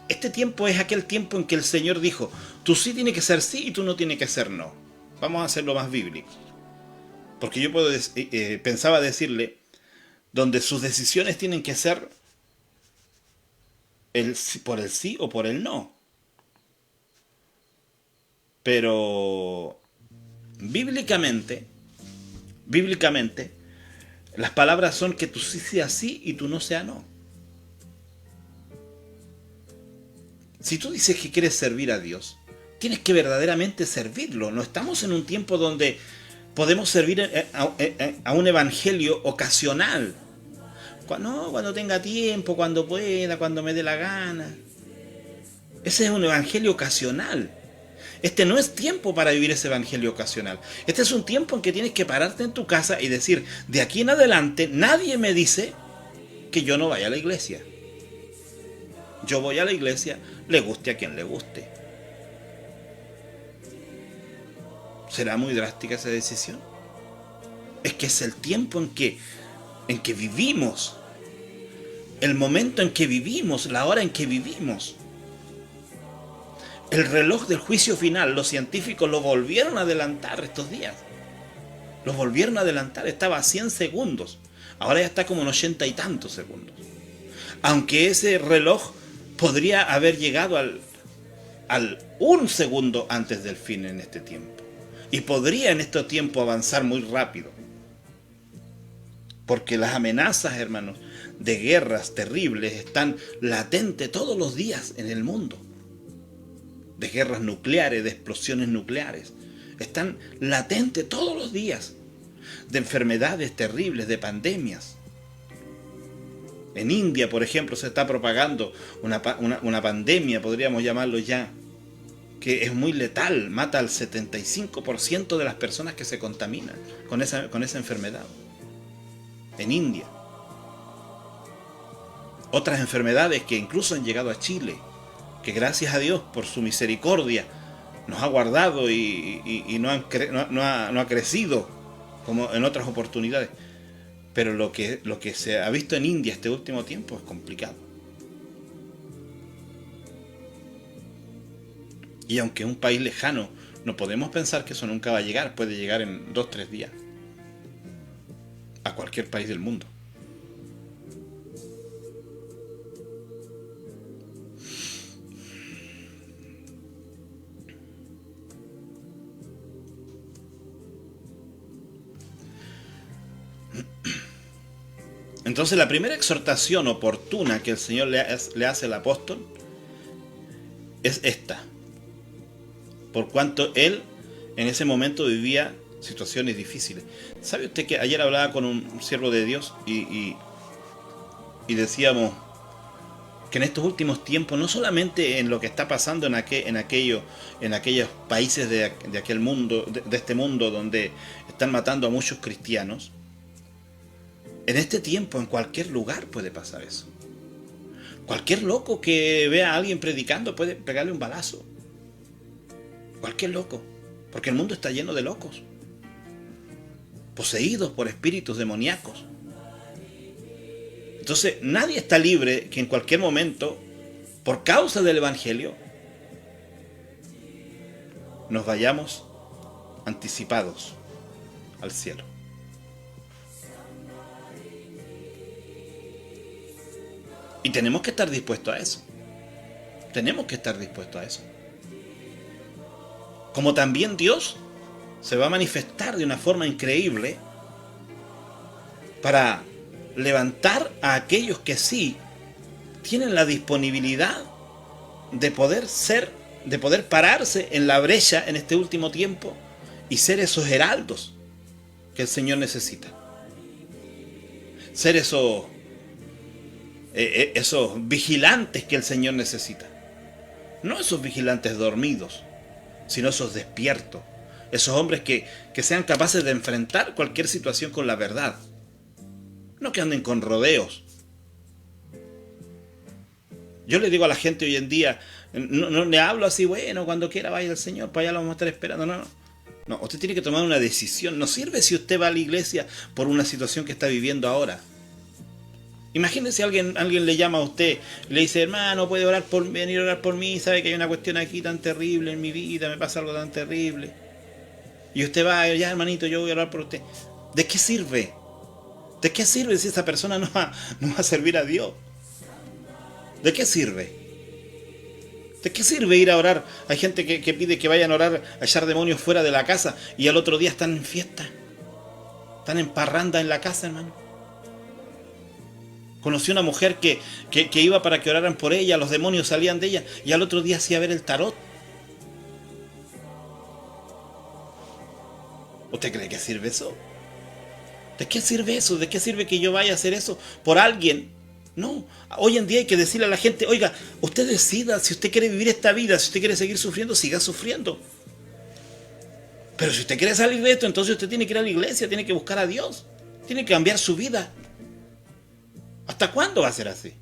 este tiempo es aquel tiempo en que el Señor dijo, tú sí tienes que ser sí y tú no tienes que ser no. Vamos a hacerlo más bíblico. Porque yo pensaba decirle, donde sus decisiones tienen que ser por el sí o por el no. Pero bíblicamente, las palabras son que tú sí seas sí y tú no seas no. Si tú dices que quieres servir a Dios, tienes que verdaderamente servirlo. No estamos en un tiempo donde podemos servir a un evangelio ocasional. Cuando tenga tiempo, cuando pueda, cuando me dé la gana. Ese es un evangelio ocasional. Este no es tiempo para vivir ese evangelio ocasional. Este es un tiempo en que tienes que pararte en tu casa y decir, de aquí en adelante nadie me dice que yo no vaya a la iglesia. Yo voy a la iglesia, le guste a quien le guste. ¿Será muy drástica esa decisión? Es que es el tiempo en que vivimos. El momento en que vivimos, la hora en que vivimos. El reloj del juicio final, los científicos lo volvieron a adelantar estos días. Lo volvieron a adelantar, estaba a 100 segundos. Ahora ya está como en 80 y tantos segundos. Aunque ese reloj podría haber llegado al 1 segundo antes del fin en este tiempo. Y podría en este tiempo avanzar muy rápido. Porque las amenazas, hermanos, de guerras terribles están latentes todos los días en el mundo. De guerras nucleares, de explosiones nucleares. Están latentes todos los días. De enfermedades terribles, de pandemias. En India, por ejemplo, se está propagando una pandemia, podríamos llamarlo ya, que es muy letal, mata al 75% de las personas que se contaminan con esa enfermedad. En India. Otras enfermedades que incluso han llegado a Chile, que gracias a Dios por su misericordia nos ha guardado y no ha crecido como en otras oportunidades. Pero lo que se ha visto en India este último tiempo es complicado. Y aunque es un país lejano, no podemos pensar que eso nunca va a llegar. Puede llegar en 2-3 días. A cualquier país del mundo. Entonces la primera exhortación oportuna que el Señor le hace al apóstol es esta. Por cuanto él en ese momento vivía situaciones difíciles. ¿Sabe usted que ayer hablaba con un siervo de Dios y decíamos que en estos últimos tiempos, no solamente en lo que está pasando en aquellos países de aquel mundo, de este mundo donde están matando a muchos cristianos, en este tiempo en cualquier lugar puede pasar eso. Cualquier loco que vea a alguien predicando puede pegarle un balazo. Cualquier loco, porque el mundo está lleno de locos, poseídos por espíritus demoníacos. Entonces nadie está libre que en cualquier momento, por causa del Evangelio, nos vayamos anticipados al cielo. Y tenemos que estar dispuestos a eso. Tenemos que estar dispuestos a eso. Como también Dios se va a manifestar de una forma increíble para levantar a aquellos que sí tienen la disponibilidad de poder pararse en la brecha en este último tiempo y ser esos heraldos que el Señor necesita. Ser esos vigilantes que el Señor necesita. No esos vigilantes dormidos, sino esos despiertos. Esos hombres que sean capaces de enfrentar cualquier situación con la verdad. No que anden con rodeos. Yo le digo a la gente hoy en día, no le hablo así, bueno, cuando quiera vaya el Señor, para allá lo vamos a estar esperando. No, usted tiene que tomar una decisión. No sirve si usted va a la iglesia por una situación que está viviendo ahora. Imagínese alguien le llama a usted, le dice, hermano, puede venir a orar por mí, sabe que hay una cuestión aquí tan terrible en mi vida, me pasa algo tan terrible. Y usted va, ya hermanito, yo voy a orar por usted. ¿De qué sirve? ¿De qué sirve si esa persona no va a servir a Dios? ¿De qué sirve? ¿De qué sirve ir a orar? Hay gente que pide que vayan a orar, a echar demonios fuera de la casa y al otro día están en fiesta. Están en parranda en la casa, hermano. Conocí una mujer que iba para que oraran por ella, los demonios salían de ella y al otro día hacía ver el tarot. ¿Usted cree que sirve eso? ¿De qué sirve eso? ¿De qué sirve que yo vaya a hacer eso por alguien? No, hoy en día hay que decirle a la gente, oiga, usted decida si usted quiere vivir esta vida, si usted quiere seguir sufriendo, siga sufriendo. Pero si usted quiere salir de esto, entonces usted tiene que ir a la iglesia, tiene que buscar a Dios, tiene que cambiar su vida. ¿Hasta cuándo va a ser así?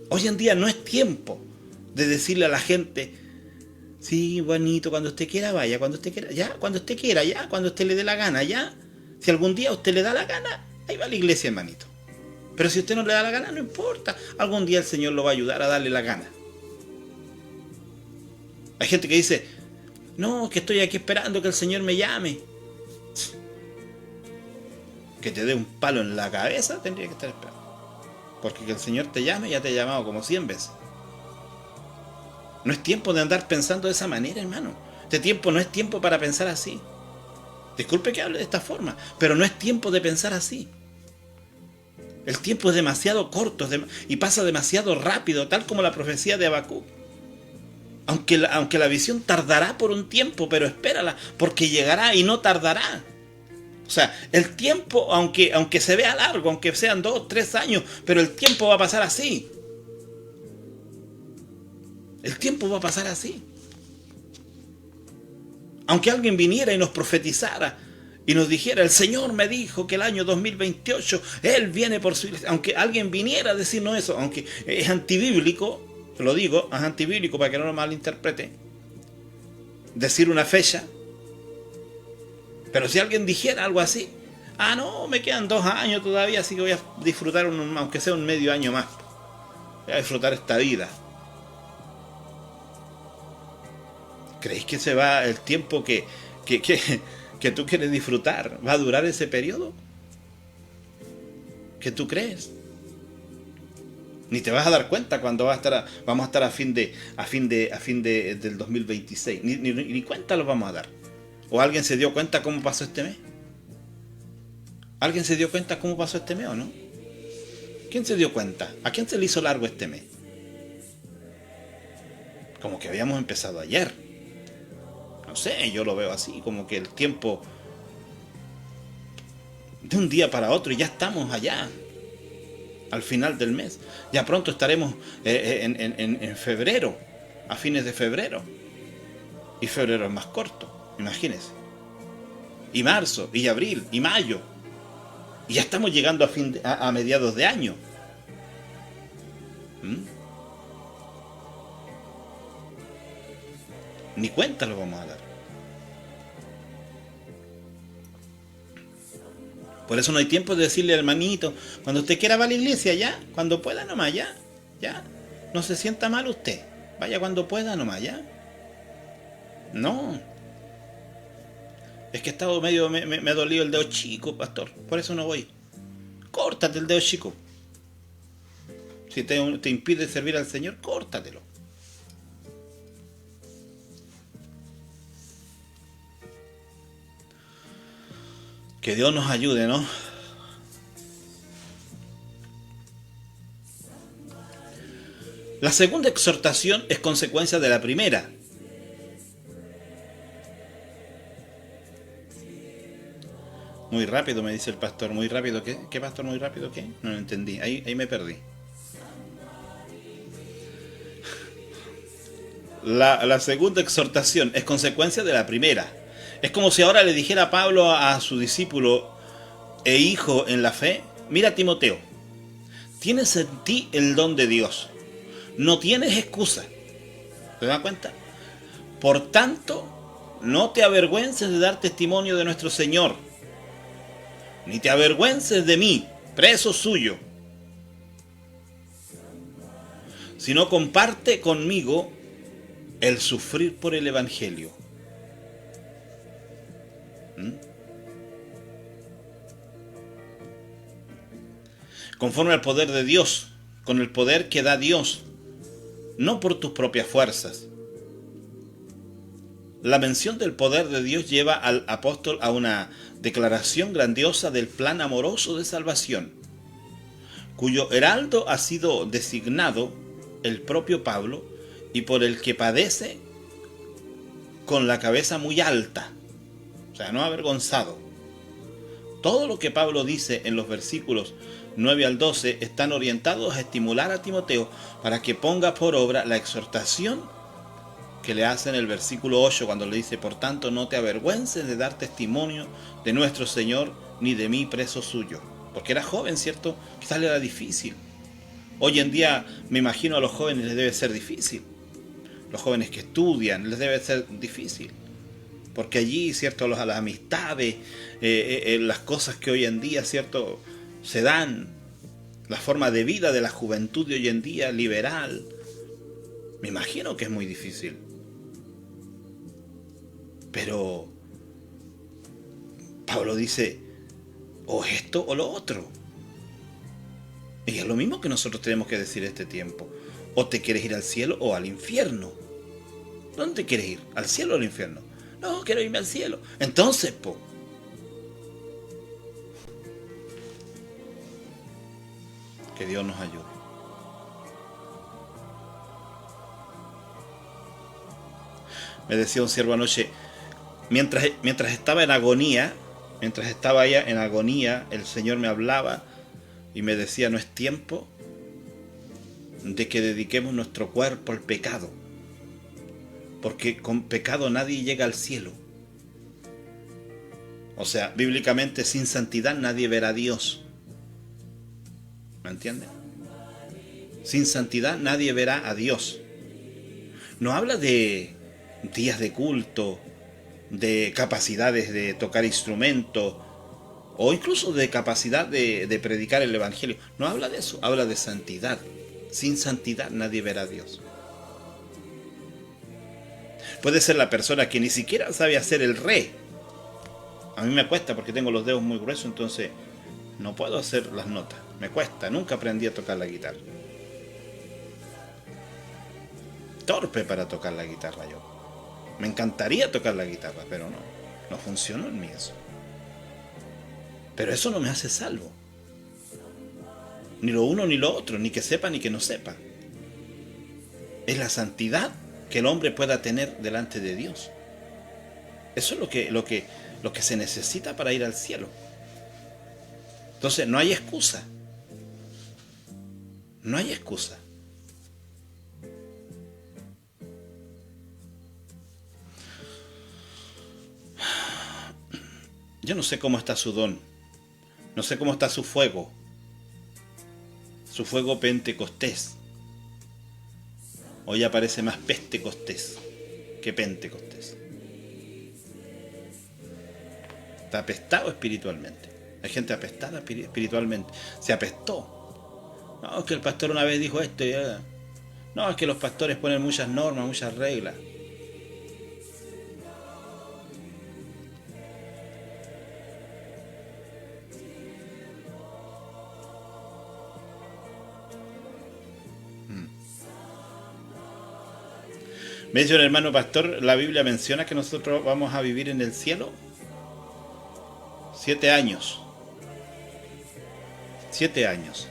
Hoy en día no es tiempo de decirle a la gente, sí, bonito, cuando usted quiera vaya, cuando usted quiera, ya, cuando usted quiera, ya, cuando usted le dé la gana, ya. Si algún día usted le da la gana, ahí va a la iglesia, hermanito. Pero si usted no le da la gana, no importa. Algún día el Señor lo va a ayudar a darle la gana. Hay gente que dice, no, que estoy aquí esperando que el Señor me llame. Que te dé un palo en la cabeza, tendría que estar esperando. Porque que el Señor te llame, ya te ha llamado como 100 veces. No es tiempo de andar pensando de esa manera, hermano. Este tiempo no es tiempo para pensar así. Disculpe que hable de esta forma, pero no es tiempo de pensar así. El tiempo es demasiado corto y pasa demasiado rápido, tal como la profecía de Habacuc. Aunque la visión tardará por un tiempo, pero espérala, porque llegará y no tardará. O sea, el tiempo, aunque se vea largo, aunque sean 2, 3 años, pero el tiempo va a pasar así. El tiempo va a pasar así. Aunque alguien viniera y nos profetizara y nos dijera, el Señor me dijo que el año 2028 Él viene por su iglesia. Aunque alguien viniera a decirnos eso, aunque es antibíblico, lo digo, es antibíblico para que no lo malinterprete, decir una fecha. Pero si alguien dijera algo así, no, me quedan 2 años todavía, así que voy a disfrutar aunque sea un medio año más. Voy a disfrutar esta vida. ¿Creéis que se va el tiempo que tú quieres disfrutar? ¿Va a durar ese periodo? ¿Qué tú crees? Ni te vas a dar cuenta cuando vamos a estar a fin del 2026. Ni cuenta los vamos a dar. ¿O alguien se dio cuenta cómo pasó este mes? ¿Alguien se dio cuenta cómo pasó este mes o no? ¿Quién se dio cuenta? ¿A quién se le hizo largo este mes? Como que habíamos empezado ayer. No sé, yo lo veo así, como que el tiempo de un día para otro y ya estamos allá, al final del mes. Ya pronto estaremos en febrero, a fines de febrero. Y febrero es más corto, imagínense. Y marzo, y abril, y mayo. Y ya estamos llegando a mediados de año. ¿Mm? Ni cuenta lo vamos a dar. Por eso no hay tiempo de decirle al hermanito, cuando usted quiera va a la iglesia, ya, cuando pueda nomás, ya, ya. No se sienta mal usted, vaya cuando pueda nomás, ya. No. Es que he estado medio, me ha dolido el dedo chico, pastor, por eso no voy. Córtate el dedo chico. Si te impide servir al Señor, córtatelo. Que Dios nos ayude, ¿no? La segunda exhortación es consecuencia de la primera. Muy rápido, me dice el pastor. Muy rápido, ¿qué? ¿Qué pastor? Muy rápido, ¿qué? No lo entendí. Ahí me perdí. La segunda exhortación es consecuencia de la primera. Es como si ahora le dijera Pablo a su discípulo e hijo en la fe: mira, Timoteo, tienes en ti el don de Dios. No tienes excusa. ¿Te das cuenta? Por tanto, no te avergüences de dar testimonio de nuestro Señor, ni te avergüences de mí, preso suyo, sino comparte conmigo el sufrir por el Evangelio. ¿Mm? Conforme al poder de Dios, con el poder que da Dios, no por tus propias fuerzas. La mención del poder de Dios lleva al apóstol a una declaración grandiosa del plan amoroso de salvación, cuyo heraldo ha sido designado el propio Pablo y por el que padece con la cabeza muy alta, o sea, no avergonzado. Todo lo que Pablo dice en los versículos 9 al 12 están orientados a estimular a Timoteo para que ponga por obra la exhortación que le hace en el versículo 8 cuando le dice: por tanto no te avergüences de dar testimonio de nuestro Señor, ni de mí preso suyo. Porque era joven, ¿cierto? Quizás le era difícil. Hoy en día me imagino a los jóvenes les debe ser difícil. Los jóvenes que estudian les debe ser difícil. Porque allí, ¿cierto? Las amistades, las cosas que hoy en día, ¿cierto?, se dan, la forma de vida de la juventud de hoy en día, liberal. Me imagino que es muy difícil. Pero Pablo dice: o esto o lo otro. Y es lo mismo que nosotros tenemos que decir este tiempo. O te quieres ir al cielo o al infierno. ¿Dónde quieres ir? ¿Al cielo o al infierno? No, quiero irme al cielo. Entonces, que Dios nos ayude. Me decía un siervo anoche, mientras estaba en agonía, mientras estaba allá en agonía, el Señor me hablaba y me decía: no es tiempo de que dediquemos nuestro cuerpo al pecado, porque con pecado nadie llega al cielo. O sea, bíblicamente, sin santidad nadie verá a Dios. ¿Me entienden? Sin santidad nadie verá a Dios. No habla de días de culto, de capacidades de tocar instrumentos, o incluso de capacidad de predicar el Evangelio. No habla de eso, habla de santidad. Sin santidad nadie verá a Dios. Puede ser la persona que ni siquiera sabe hacer el re. A mí me cuesta porque tengo los dedos muy gruesos, entonces no puedo hacer las notas. Me cuesta, nunca aprendí a tocar la guitarra. Torpe para tocar la guitarra yo. Me encantaría tocar la guitarra, pero no funcionó en mí eso. Pero eso no me hace salvo. Ni lo uno ni lo otro, ni que sepa ni que no sepa. Es la santidad que el hombre pueda tener delante de Dios. Eso es lo que se necesita para ir al cielo. Entonces no hay excusa. No hay excusa. Yo no sé cómo está su don. No sé cómo está su fuego. Su fuego pentecostés. Hoy aparece más pentecostés que pentecostés. Está apestado espiritualmente. Hay gente apestada espiritualmente. Se apestó. No, es que el pastor una vez dijo esto. No, es que los pastores ponen muchas normas, muchas reglas. Me dice un hermano pastor, la Biblia menciona que nosotros vamos a vivir en el cielo 7 años. 7 años.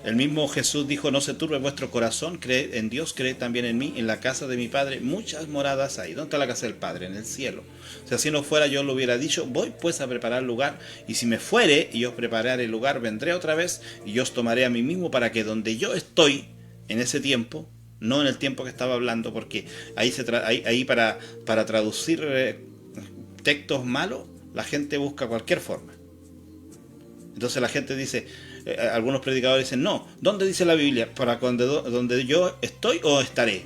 El mismo Jesús dijo, no se turbe vuestro corazón, creed en Dios, creed también en mí, en la casa de mi Padre muchas moradas hay. ¿Dónde está la casa del Padre? En el cielo. Si así no fuera, yo lo hubiera dicho, voy pues a preparar lugar, y si me fuere y os prepararé el lugar, vendré otra vez, y yo os tomaré a mí mismo, para que donde yo estoy, en ese tiempo, no en el tiempo que estaba hablando, porque ahí para traducir textos malos, la gente busca cualquier forma. Entonces la gente dice, algunos predicadores dicen, no, ¿dónde dice la Biblia? ¿Para donde yo estoy o estaré?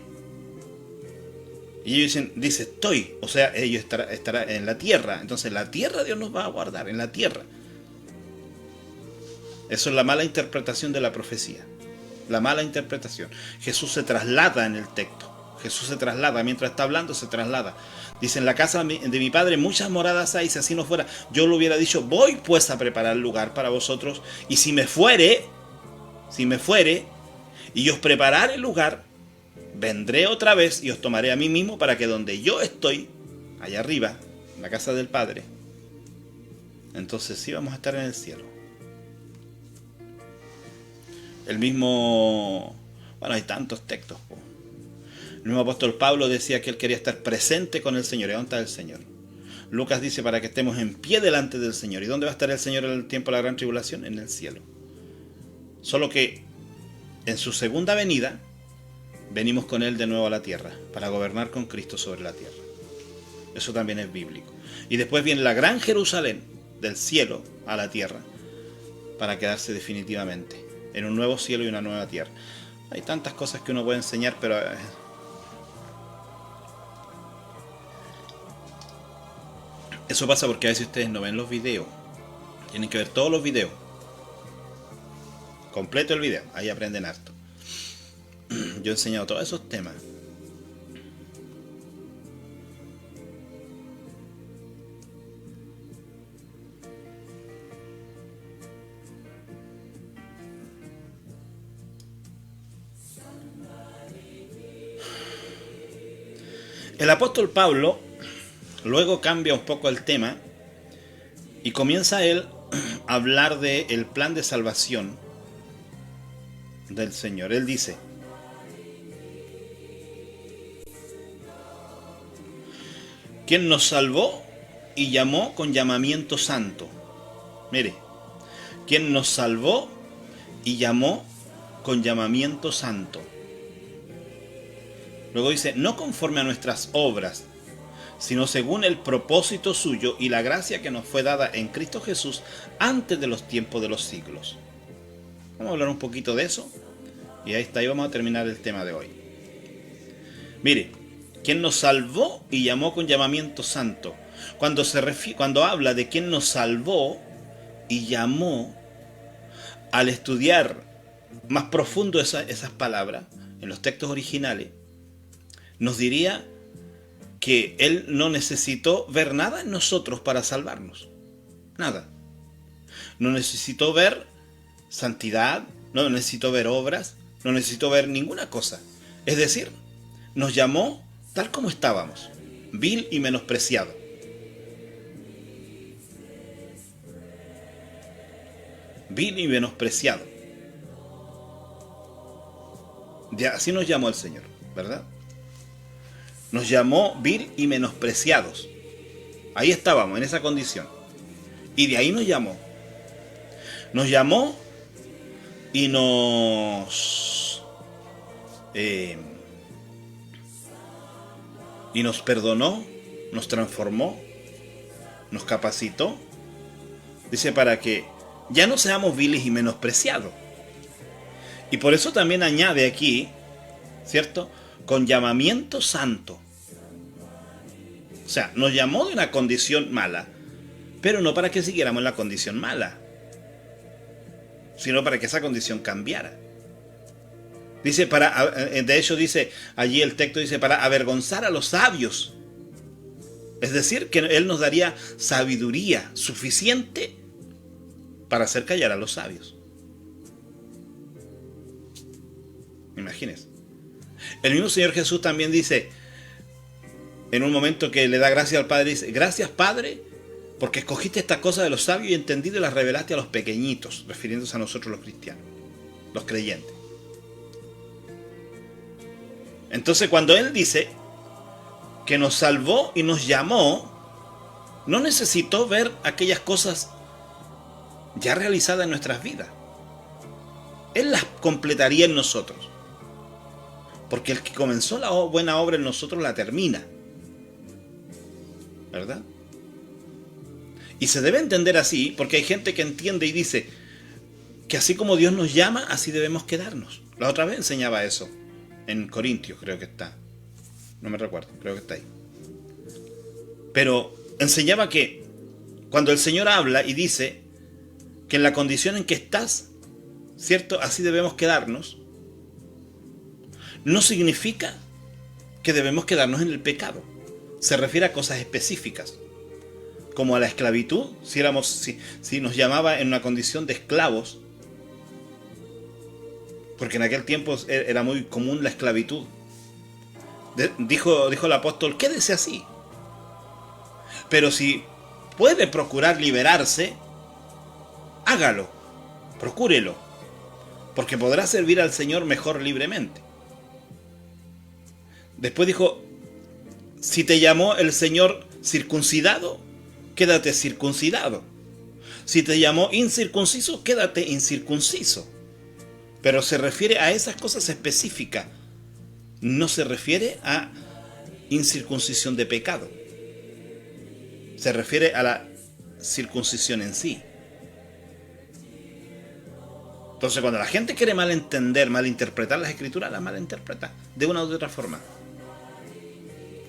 Y ellos dicen, dice estoy, o sea, ellos estará en la tierra. Entonces la tierra Dios nos va a guardar, en la tierra. Eso es la mala interpretación de la profecía. La mala interpretación. Jesús se traslada en el texto. Jesús se traslada, mientras está hablando se traslada. Dice, en la casa de mi Padre muchas moradas hay, si así no fuera, yo lo hubiera dicho, voy pues a preparar lugar para vosotros, y si me fuere, y os prepararé el lugar, vendré otra vez y os tomaré a mí mismo, para que donde yo estoy, allá arriba, en la casa del Padre, entonces sí vamos a estar en el cielo. El mismo, bueno, hay tantos textos. El mismo apóstol Pablo decía que él quería estar presente con el Señor. ¿Y dónde está el Señor? Lucas dice para que estemos en pie delante del Señor. ¿Y dónde va a estar el Señor en el tiempo de la gran tribulación? En el cielo. Solo que en su segunda venida venimos con Él de nuevo a la tierra, para gobernar con Cristo sobre la tierra. Eso también es bíblico. Y después viene la gran Jerusalén, del cielo a la tierra, para quedarse definitivamente en un nuevo cielo y una nueva tierra. Hay tantas cosas que uno puede enseñar, pero eso pasa porque a veces ustedes no ven los videos. Tienen que ver todos los videos. Completo el video. Ahí aprenden harto. Yo he enseñado todos esos temas. El apóstol Pablo luego cambia un poco el tema y comienza él a hablar del plan de salvación del Señor. Él dice, quien nos salvó y llamó con llamamiento santo. Mire, quien nos salvó y llamó con llamamiento santo. Luego dice, no conforme a nuestras obras, sino según el propósito suyo y la gracia que nos fue dada en Cristo Jesús antes de los tiempos de los siglos. Vamos a hablar un poquito de eso y ahí vamos a terminar el tema de hoy. Mire, quien nos salvó y llamó con llamamiento santo. Cuando habla de quien nos salvó y llamó, al estudiar más profundo esas palabras en los textos originales, nos diría que Él no necesitó ver nada en nosotros para salvarnos. Nada. No necesitó ver santidad, no necesitó ver obras, no necesitó ver ninguna cosa. Es decir, nos llamó tal como estábamos, vil y menospreciado. vil y menospreciado. Ya, así nos llamó el Señor, ¿verdad? Nos llamó vil y menospreciados. Ahí estábamos, en esa condición. Y de ahí nos llamó. Nos llamó y nos perdonó, nos transformó, nos capacitó. Dice, para que ya no seamos viles y menospreciados. Y por eso también añade aquí, ¿cierto? Con llamamiento santo. O sea, nos llamó de una condición mala, pero no para que siguiéramos en la condición mala, sino para que esa condición cambiara. Dice, de hecho dice, allí el texto dice, para avergonzar a los sabios. Es decir, que Él nos daría sabiduría suficiente para hacer callar a los sabios. Imagínense. El mismo Señor Jesús también dice, en un momento que le da gracias al Padre, dice, gracias Padre, porque escogiste esta cosa de los sabios y entendido y las revelaste a los pequeñitos, refiriéndose a nosotros los cristianos, los creyentes. Entonces cuando Él dice que nos salvó y nos llamó, no necesitó ver aquellas cosas ya realizadas en nuestras vidas. Él las completaría en nosotros. Porque el que comenzó la buena obra en nosotros la termina. ¿Verdad? Y se debe entender así, porque hay gente que entiende y dice que así como Dios nos llama, así debemos quedarnos. La otra vez enseñaba eso. En Corintios creo que está. No me recuerdo, creo que está ahí. Pero enseñaba que cuando el Señor habla y dice que en la condición en que estás, ¿cierto? Así debemos quedarnos. No significa que debemos quedarnos en el pecado. Se refiere a cosas específicas, como a la esclavitud. Si nos llamaba en una condición de esclavos, porque en aquel tiempo era muy común la esclavitud. Dijo el apóstol, quédese así. Pero si puede procurar liberarse, hágalo, procúrelo, porque podrá servir al Señor mejor libremente. Después dijo, si te llamó el Señor circuncidado, quédate circuncidado. Si te llamó incircunciso, quédate incircunciso. Pero se refiere a esas cosas específicas. No se refiere a incircuncisión de pecado. Se refiere a la circuncisión en sí. Entonces, cuando la gente quiere malentender, malinterpretar las escrituras, las malinterpreta de una u otra forma.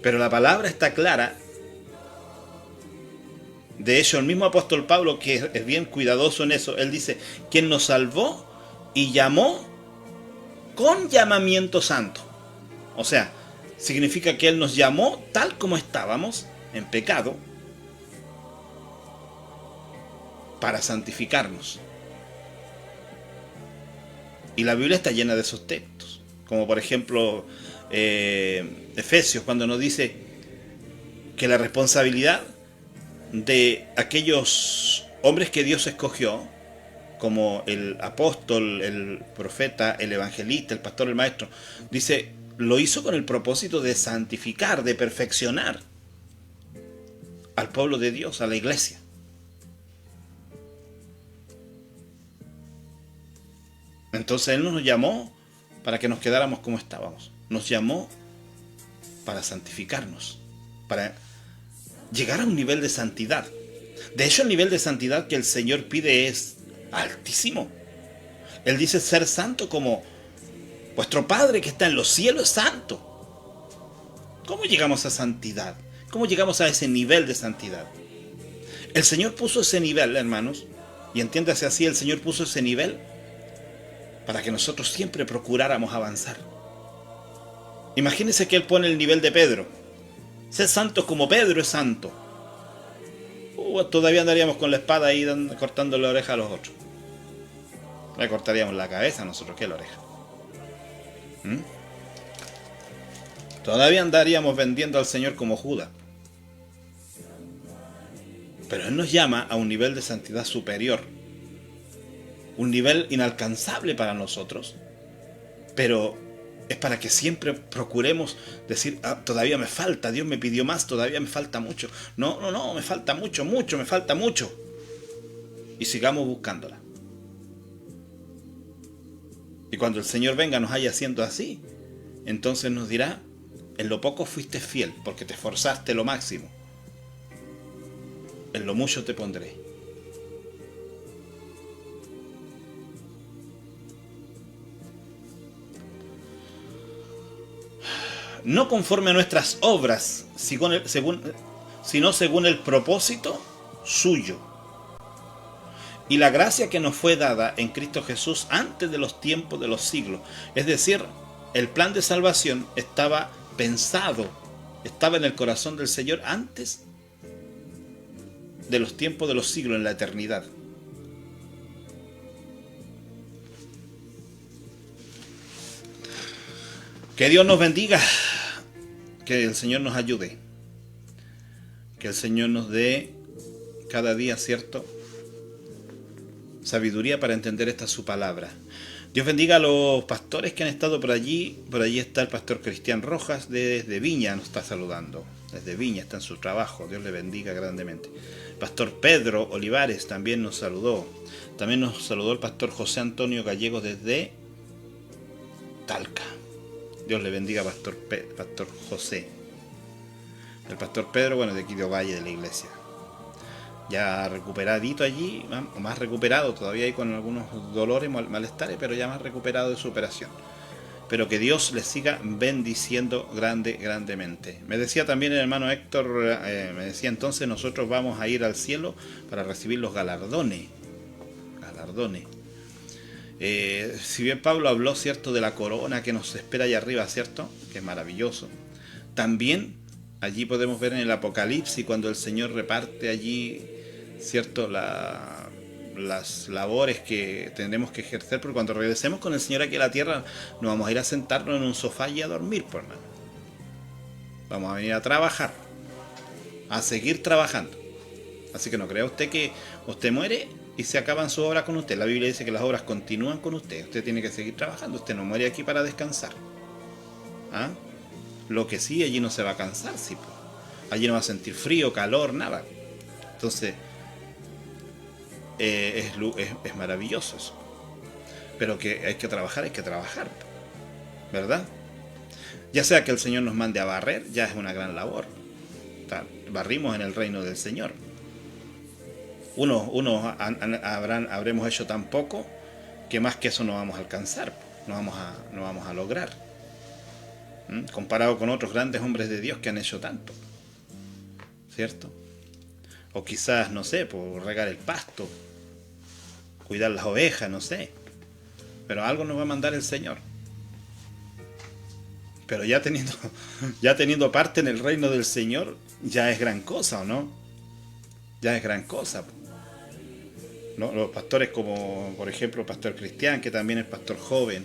Pero la palabra está clara. De hecho, el mismo apóstol Pablo, que es bien cuidadoso en eso, él dice, quien nos salvó y llamó con llamamiento santo. O sea, significa que Él nos llamó tal como estábamos, en pecado, para santificarnos. Y la Biblia está llena de esos textos. Como por ejemplo, Efesios, cuando nos dice que la responsabilidad de aquellos hombres que Dios escogió, como el apóstol, el profeta, el evangelista, el pastor, el maestro, dice, lo hizo con el propósito de santificar, de perfeccionar al pueblo de Dios, a la iglesia. Entonces Él nos llamó para que nos quedáramos como estábamos. Nos llamó para santificarnos, para llegar a un nivel de santidad. De hecho, el nivel de santidad que el Señor pide es altísimo. Él dice ser santo como vuestro Padre que está en los cielos es santo. ¿Cómo llegamos a santidad? ¿Cómo llegamos a ese nivel de santidad? El Señor puso ese nivel, hermanos, y entiéndase así, el Señor puso ese nivel para que nosotros siempre procuráramos avanzar. Imagínense que Él pone el nivel de Pedro. Ser santos como Pedro es santo. Todavía andaríamos con la espada ahí cortando la oreja a los otros. Le cortaríamos la cabeza a nosotros, ¿qué la oreja? Todavía andaríamos vendiendo al Señor como Judas. Pero Él nos llama a un nivel de santidad superior. un nivel inalcanzable para nosotros, pero es para que siempre procuremos decir, "Ah, todavía me falta, Dios me pidió más, todavía me falta mucho. No, no, no, me falta mucho, mucho, me falta mucho". Y sigamos buscándola. Y cuando el Señor venga nos haya haciendo así, entonces nos dirá, en lo poco fuiste fiel, porque te esforzaste lo máximo. En lo mucho te pondré. No conforme a nuestras obras, sino según el propósito suyo. Y la gracia que nos fue dada en Cristo Jesús antes de los tiempos de los siglos. Es decir, el plan de salvación estaba pensado, estaba en el corazón del Señor antes de los tiempos de los siglos, en la eternidad. Que Dios nos bendiga, que el Señor nos ayude, que el Señor nos dé cada día, ¿cierto?, sabiduría para entender esta su palabra. Dios bendiga a los pastores que han estado por allí. Por allí está el pastor Cristian Rojas desde Viña, nos está saludando. Desde Viña está en su trabajo. Dios le bendiga grandemente. Pastor Pedro Olivares también nos saludó. También nos saludó el pastor José Antonio Gallegos desde Talca. Dios le bendiga, pastor José. El pastor Pedro, bueno, de Quito Valle, de la iglesia. Ya recuperadito allí, más recuperado, todavía hay con algunos dolores, malestares, pero ya más recuperado de su operación. Pero que Dios les siga bendiciendo grandemente. Me decía también el hermano Héctor, me decía, entonces nosotros vamos a ir al cielo para recibir los galardones. Si bien Pablo habló, ¿cierto?, de la corona que nos espera allá arriba, ¿cierto?, que es maravilloso. También allí podemos ver en el Apocalipsis cuando el Señor reparte allí, ¿cierto?, las labores que tendremos que ejercer, porque cuando regresemos con el Señor aquí a la tierra no vamos a ir a sentarnos en un sofá y a dormir, por hermano. Vamos a venir a trabajar, a seguir trabajando. Así que no crea usted que usted muere y se acaban sus obras con usted. La Biblia dice que las obras continúan con usted. Usted tiene que seguir trabajando. Usted no muere aquí para descansar. ¿Ah? Lo que sí, allí no se va a cansar, sí, pues. Allí no va a sentir frío, calor, nada. Entonces, es maravilloso eso. Pero que hay que trabajar, ¿verdad? Ya sea que el Señor nos mande a barrer, ya es una gran labor. Barrimos en el reino del Señor. Habremos hecho tan poco que más que eso no vamos a alcanzar, no vamos a lograr. Comparado con otros grandes hombres de Dios que han hecho tanto, ¿cierto? O quizás, no sé, por regar el pasto, cuidar las ovejas, no sé. Pero algo nos va a mandar el Señor. Pero ya teniendo parte en el reino del Señor, ya es gran cosa, ¿o no? Ya es gran cosa. ¿No? Los pastores como, por ejemplo, el pastor Cristian, que también es pastor joven,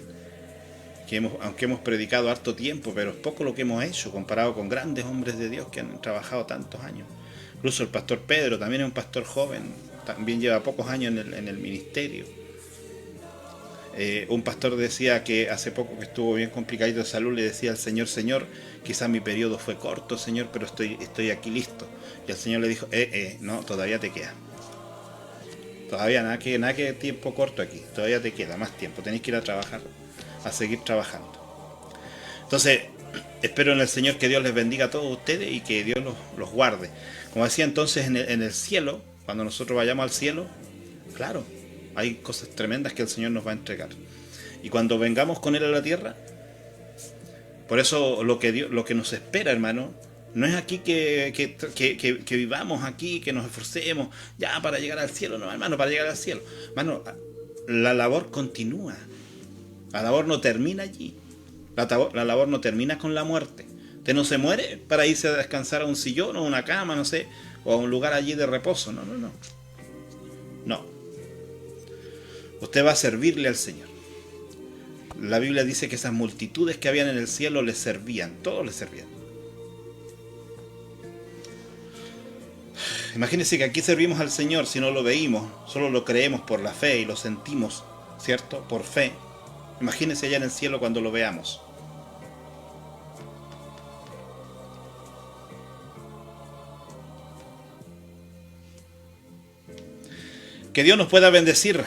aunque hemos predicado harto tiempo, pero es poco lo que hemos hecho comparado con grandes hombres de Dios que han trabajado tantos años. Incluso el pastor Pedro también es un pastor joven, también lleva pocos años en el ministerio. Un pastor decía que hace poco que estuvo bien complicadito de salud, le decía al Señor, Señor, quizás mi periodo fue corto, Señor, pero estoy aquí listo. Y el Señor le dijo, no, todavía te queda. Todavía nada que tiempo corto aquí, todavía te queda más tiempo, tenéis que ir a trabajar, a seguir trabajando. Entonces, espero en el Señor que Dios les bendiga a todos ustedes y que Dios los guarde. Como decía entonces, en el cielo, cuando nosotros vayamos al cielo, claro, hay cosas tremendas que el Señor nos va a entregar. Y cuando vengamos con Él a la tierra, por eso lo que nos espera, hermano, no es aquí que vivamos aquí, que nos esforcemos ya para llegar al cielo, no, hermano, para llegar al cielo. Hermano, la labor continúa. La labor no termina allí. La labor no termina con la muerte. Usted no se muere para irse a descansar a un sillón o a una cama, no sé, o a un lugar allí de reposo. No. No. Usted va a servirle al Señor. La Biblia dice que esas multitudes que habían en el cielo le servían, todos le servían. Imagínense que aquí servimos al Señor si no lo veíamos, solo lo creemos por la fe y lo sentimos, ¿cierto? Por fe. Imagínense allá en el cielo cuando lo veamos. Que Dios nos pueda bendecir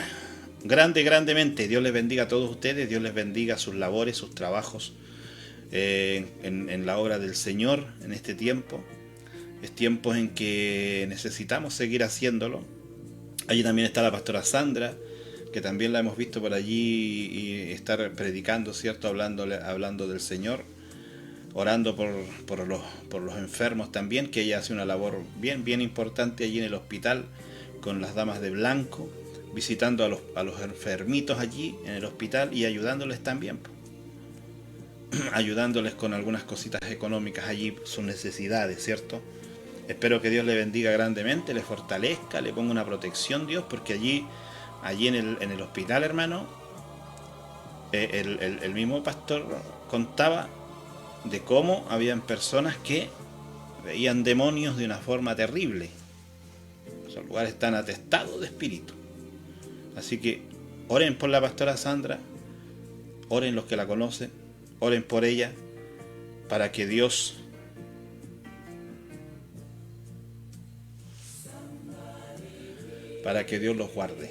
grandemente. Dios les bendiga a todos ustedes, Dios les bendiga sus labores, sus trabajos en la obra del Señor en este tiempo. Es tiempo en que necesitamos seguir haciéndolo. Allí también está la pastora Sandra, que también la hemos visto por allí y estar predicando, ¿cierto? Hablando del Señor, orando por los enfermos también, que ella hace una labor bien importante allí en el hospital con las damas de blanco, visitando a los enfermitos allí en el hospital y ayudándoles también, ayudándoles con algunas cositas económicas allí, sus necesidades, ¿cierto? Espero que Dios le bendiga grandemente, le fortalezca, le ponga una protección, Dios, porque allí en el hospital, hermano, el mismo pastor contaba de cómo habían personas que veían demonios de una forma terrible. Esos lugares están atestados de espíritu. Así que oren por la pastora Sandra, oren los que la conocen, oren por ella, para que Dios los guarde.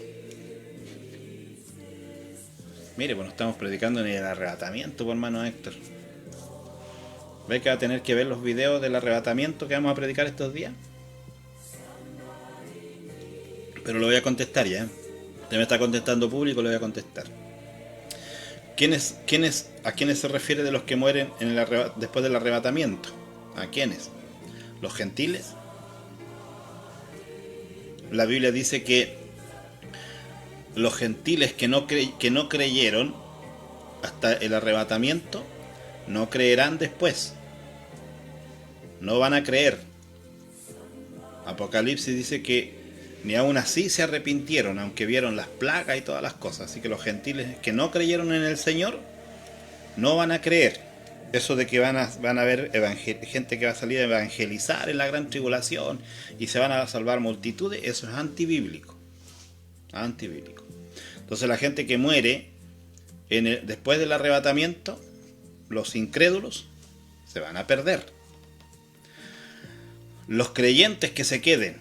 Mire, pues no estamos predicando ni el arrebatamiento, por hermano Héctor. ¿Ve que va a tener que ver los videos del arrebatamiento que vamos a predicar estos días? Pero lo voy a contestar ya. Usted me está contestando público, lo voy a contestar. ¿A quiénes se refiere de los que mueren después del arrebatamiento? ¿A quiénes? ¿Los gentiles? La Biblia dice que los gentiles que no creyeron hasta el arrebatamiento no creerán después. No van a creer. Apocalipsis dice que ni aún así se arrepintieron, aunque vieron las plagas y todas las cosas. Así que los gentiles que no creyeron en el Señor no van a creer. Eso de que van a haber gente que va a salir a evangelizar en la gran tribulación y se van a salvar multitudes, eso es antibíblico. Antibíblico. Entonces la gente que muere después del arrebatamiento, los incrédulos, se van a perder. Los creyentes que se queden,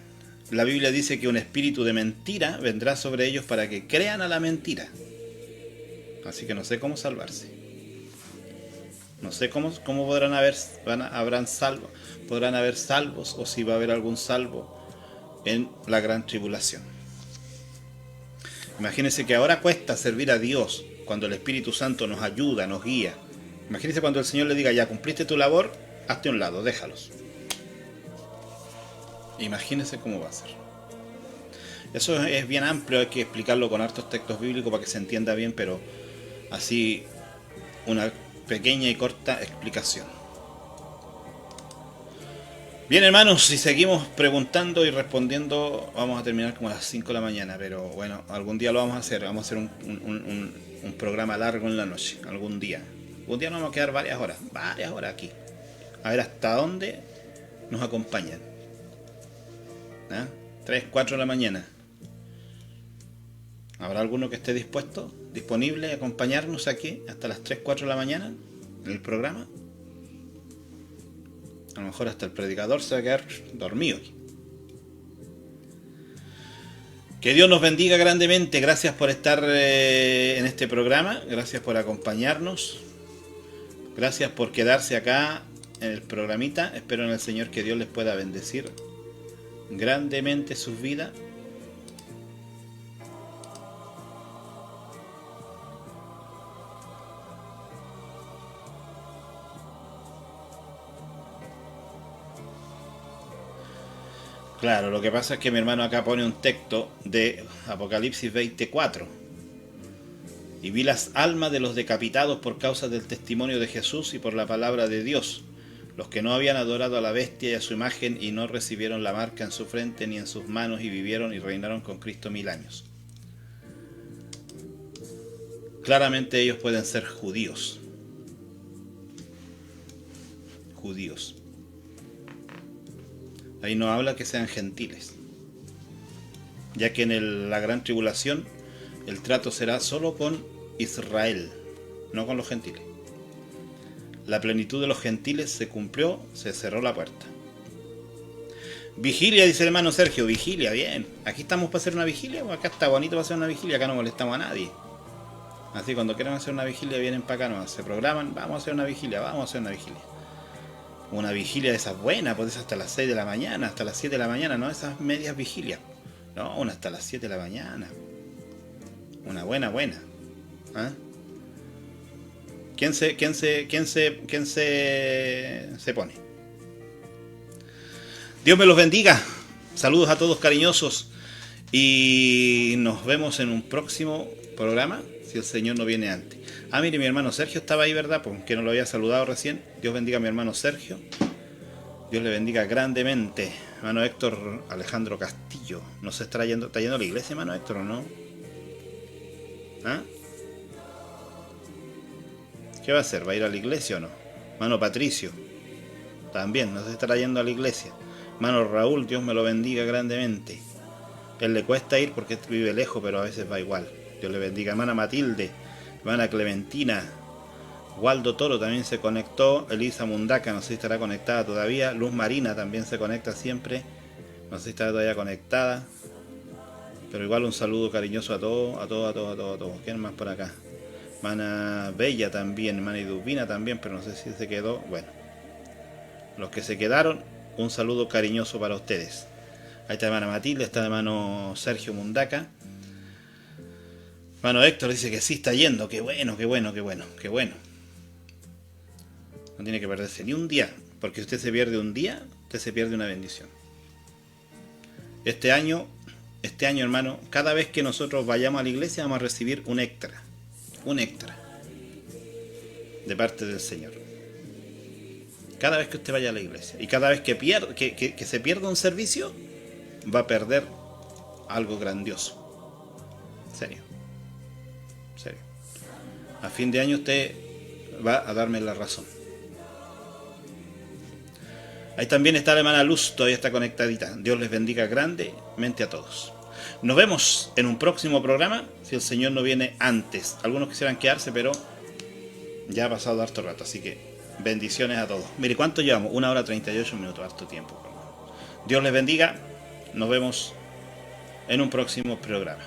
la Biblia dice que un espíritu de mentira vendrá sobre ellos para que crean a la mentira. Así que no sé cómo salvarse. No sé cómo podrán haber salvos, o si va a haber algún salvo en la gran tribulación. Imagínense que ahora cuesta servir a Dios cuando el Espíritu Santo nos ayuda, nos guía. Imagínense cuando el Señor le diga, ya cumpliste tu labor, hazte a un lado, déjalos. Imagínense cómo va a ser. Eso es bien amplio, hay que explicarlo con hartos textos bíblicos para que se entienda bien, pero así una pequeña y corta explicación. Bien, hermanos, si seguimos preguntando y respondiendo, vamos a terminar como a las 5 de la mañana, pero bueno, algún día lo vamos a hacer un programa largo en la noche, algún día. Algún día nos vamos a quedar varias horas aquí, a ver hasta dónde nos acompañan. 3, 4 de la mañana. ¿Habrá alguno que esté disponible a acompañarnos aquí hasta las 3, 4 de la mañana en el programa? A lo mejor hasta el predicador se va a quedar dormido. Que Dios nos bendiga grandemente. Gracias por estar en este programa. Gracias por acompañarnos. Gracias por quedarse acá en el programita. Espero en el Señor que Dios les pueda bendecir grandemente sus vidas. Claro, lo que pasa es que mi hermano acá pone un texto de Apocalipsis 24. Y vi las almas de los decapitados por causa del testimonio de Jesús y por la palabra de Dios, los que no habían adorado a la bestia y a su imagen y no recibieron la marca en su frente ni en sus manos, y vivieron y reinaron con Cristo 1000 años. Claramente ellos pueden ser judíos. Ahí no habla que sean gentiles, ya que en la gran tribulación el trato será solo con Israel, no con los gentiles. La plenitud de los gentiles se cumplió, se cerró la puerta. Vigilia, dice el hermano Sergio. Vigilia, bien. Aquí estamos para hacer una vigilia. Acá está bonito para hacer una vigilia. Acá no molestamos a nadie. Así cuando quieran hacer una vigilia vienen para acá, ¿no? Se programan, vamos a hacer una vigilia, vamos a hacer una vigilia. Una vigilia de esas buenas, pues hasta las 6 de la mañana, hasta las 7 de la mañana, no esas medias vigilias. No, una hasta las 7 de la mañana. Una buena. ¿Ah? ¿Quién se pone? Dios me los bendiga. Saludos a todos cariñosos. Y nos vemos en un próximo programa, si el Señor no viene antes. Ah, mire, mi hermano Sergio estaba ahí, ¿verdad? Porque no lo había saludado recién. Dios bendiga a mi hermano Sergio. Dios le bendiga grandemente. Hermano Héctor Alejandro Castillo. ¿No se está yendo a la iglesia, hermano Héctor, o no? ¿Ah? ¿Qué va a hacer? ¿Va a ir a la iglesia o no? Hermano Patricio. También, no se estará yendo a la iglesia. Hermano Raúl, Dios me lo bendiga grandemente. Él le cuesta ir porque vive lejos, pero a veces va igual. Dios le bendiga. Hermana Matilde, hermana Clementina, Waldo Toro también se conectó. Elisa Mundaca, no sé si estará conectada todavía. Luz Marina también se conecta siempre. No sé si estará todavía conectada. Pero igual un saludo cariñoso a todos. ¿Quién más por acá? Hermana Bella también, hermana Idubina también, pero no sé si se quedó. Bueno, los que se quedaron, un saludo cariñoso para ustedes. Ahí está hermana Matilde, está hermano Sergio Mundaca. Hermano Héctor dice que sí está yendo. Qué bueno. No tiene que perderse ni un día, porque si usted se pierde un día, usted se pierde una bendición. Este año, hermano, cada vez que nosotros vayamos a la iglesia vamos a recibir un extra de parte del Señor. Cada vez que usted vaya a la iglesia y cada vez que se pierda un servicio, va a perder algo grandioso. Serio. A fin de año usted va a darme la razón. Ahí también está la hermana Luz, todavía está conectadita. Dios les bendiga grandemente a todos. Nos vemos en un próximo programa, si el Señor no viene antes. Algunos quisieran quedarse, pero ya ha pasado harto rato, así que bendiciones a todos. Mire, ¿cuánto llevamos? 1 hora 38 minutos, harto tiempo. Dios les bendiga. Nos vemos en un próximo programa.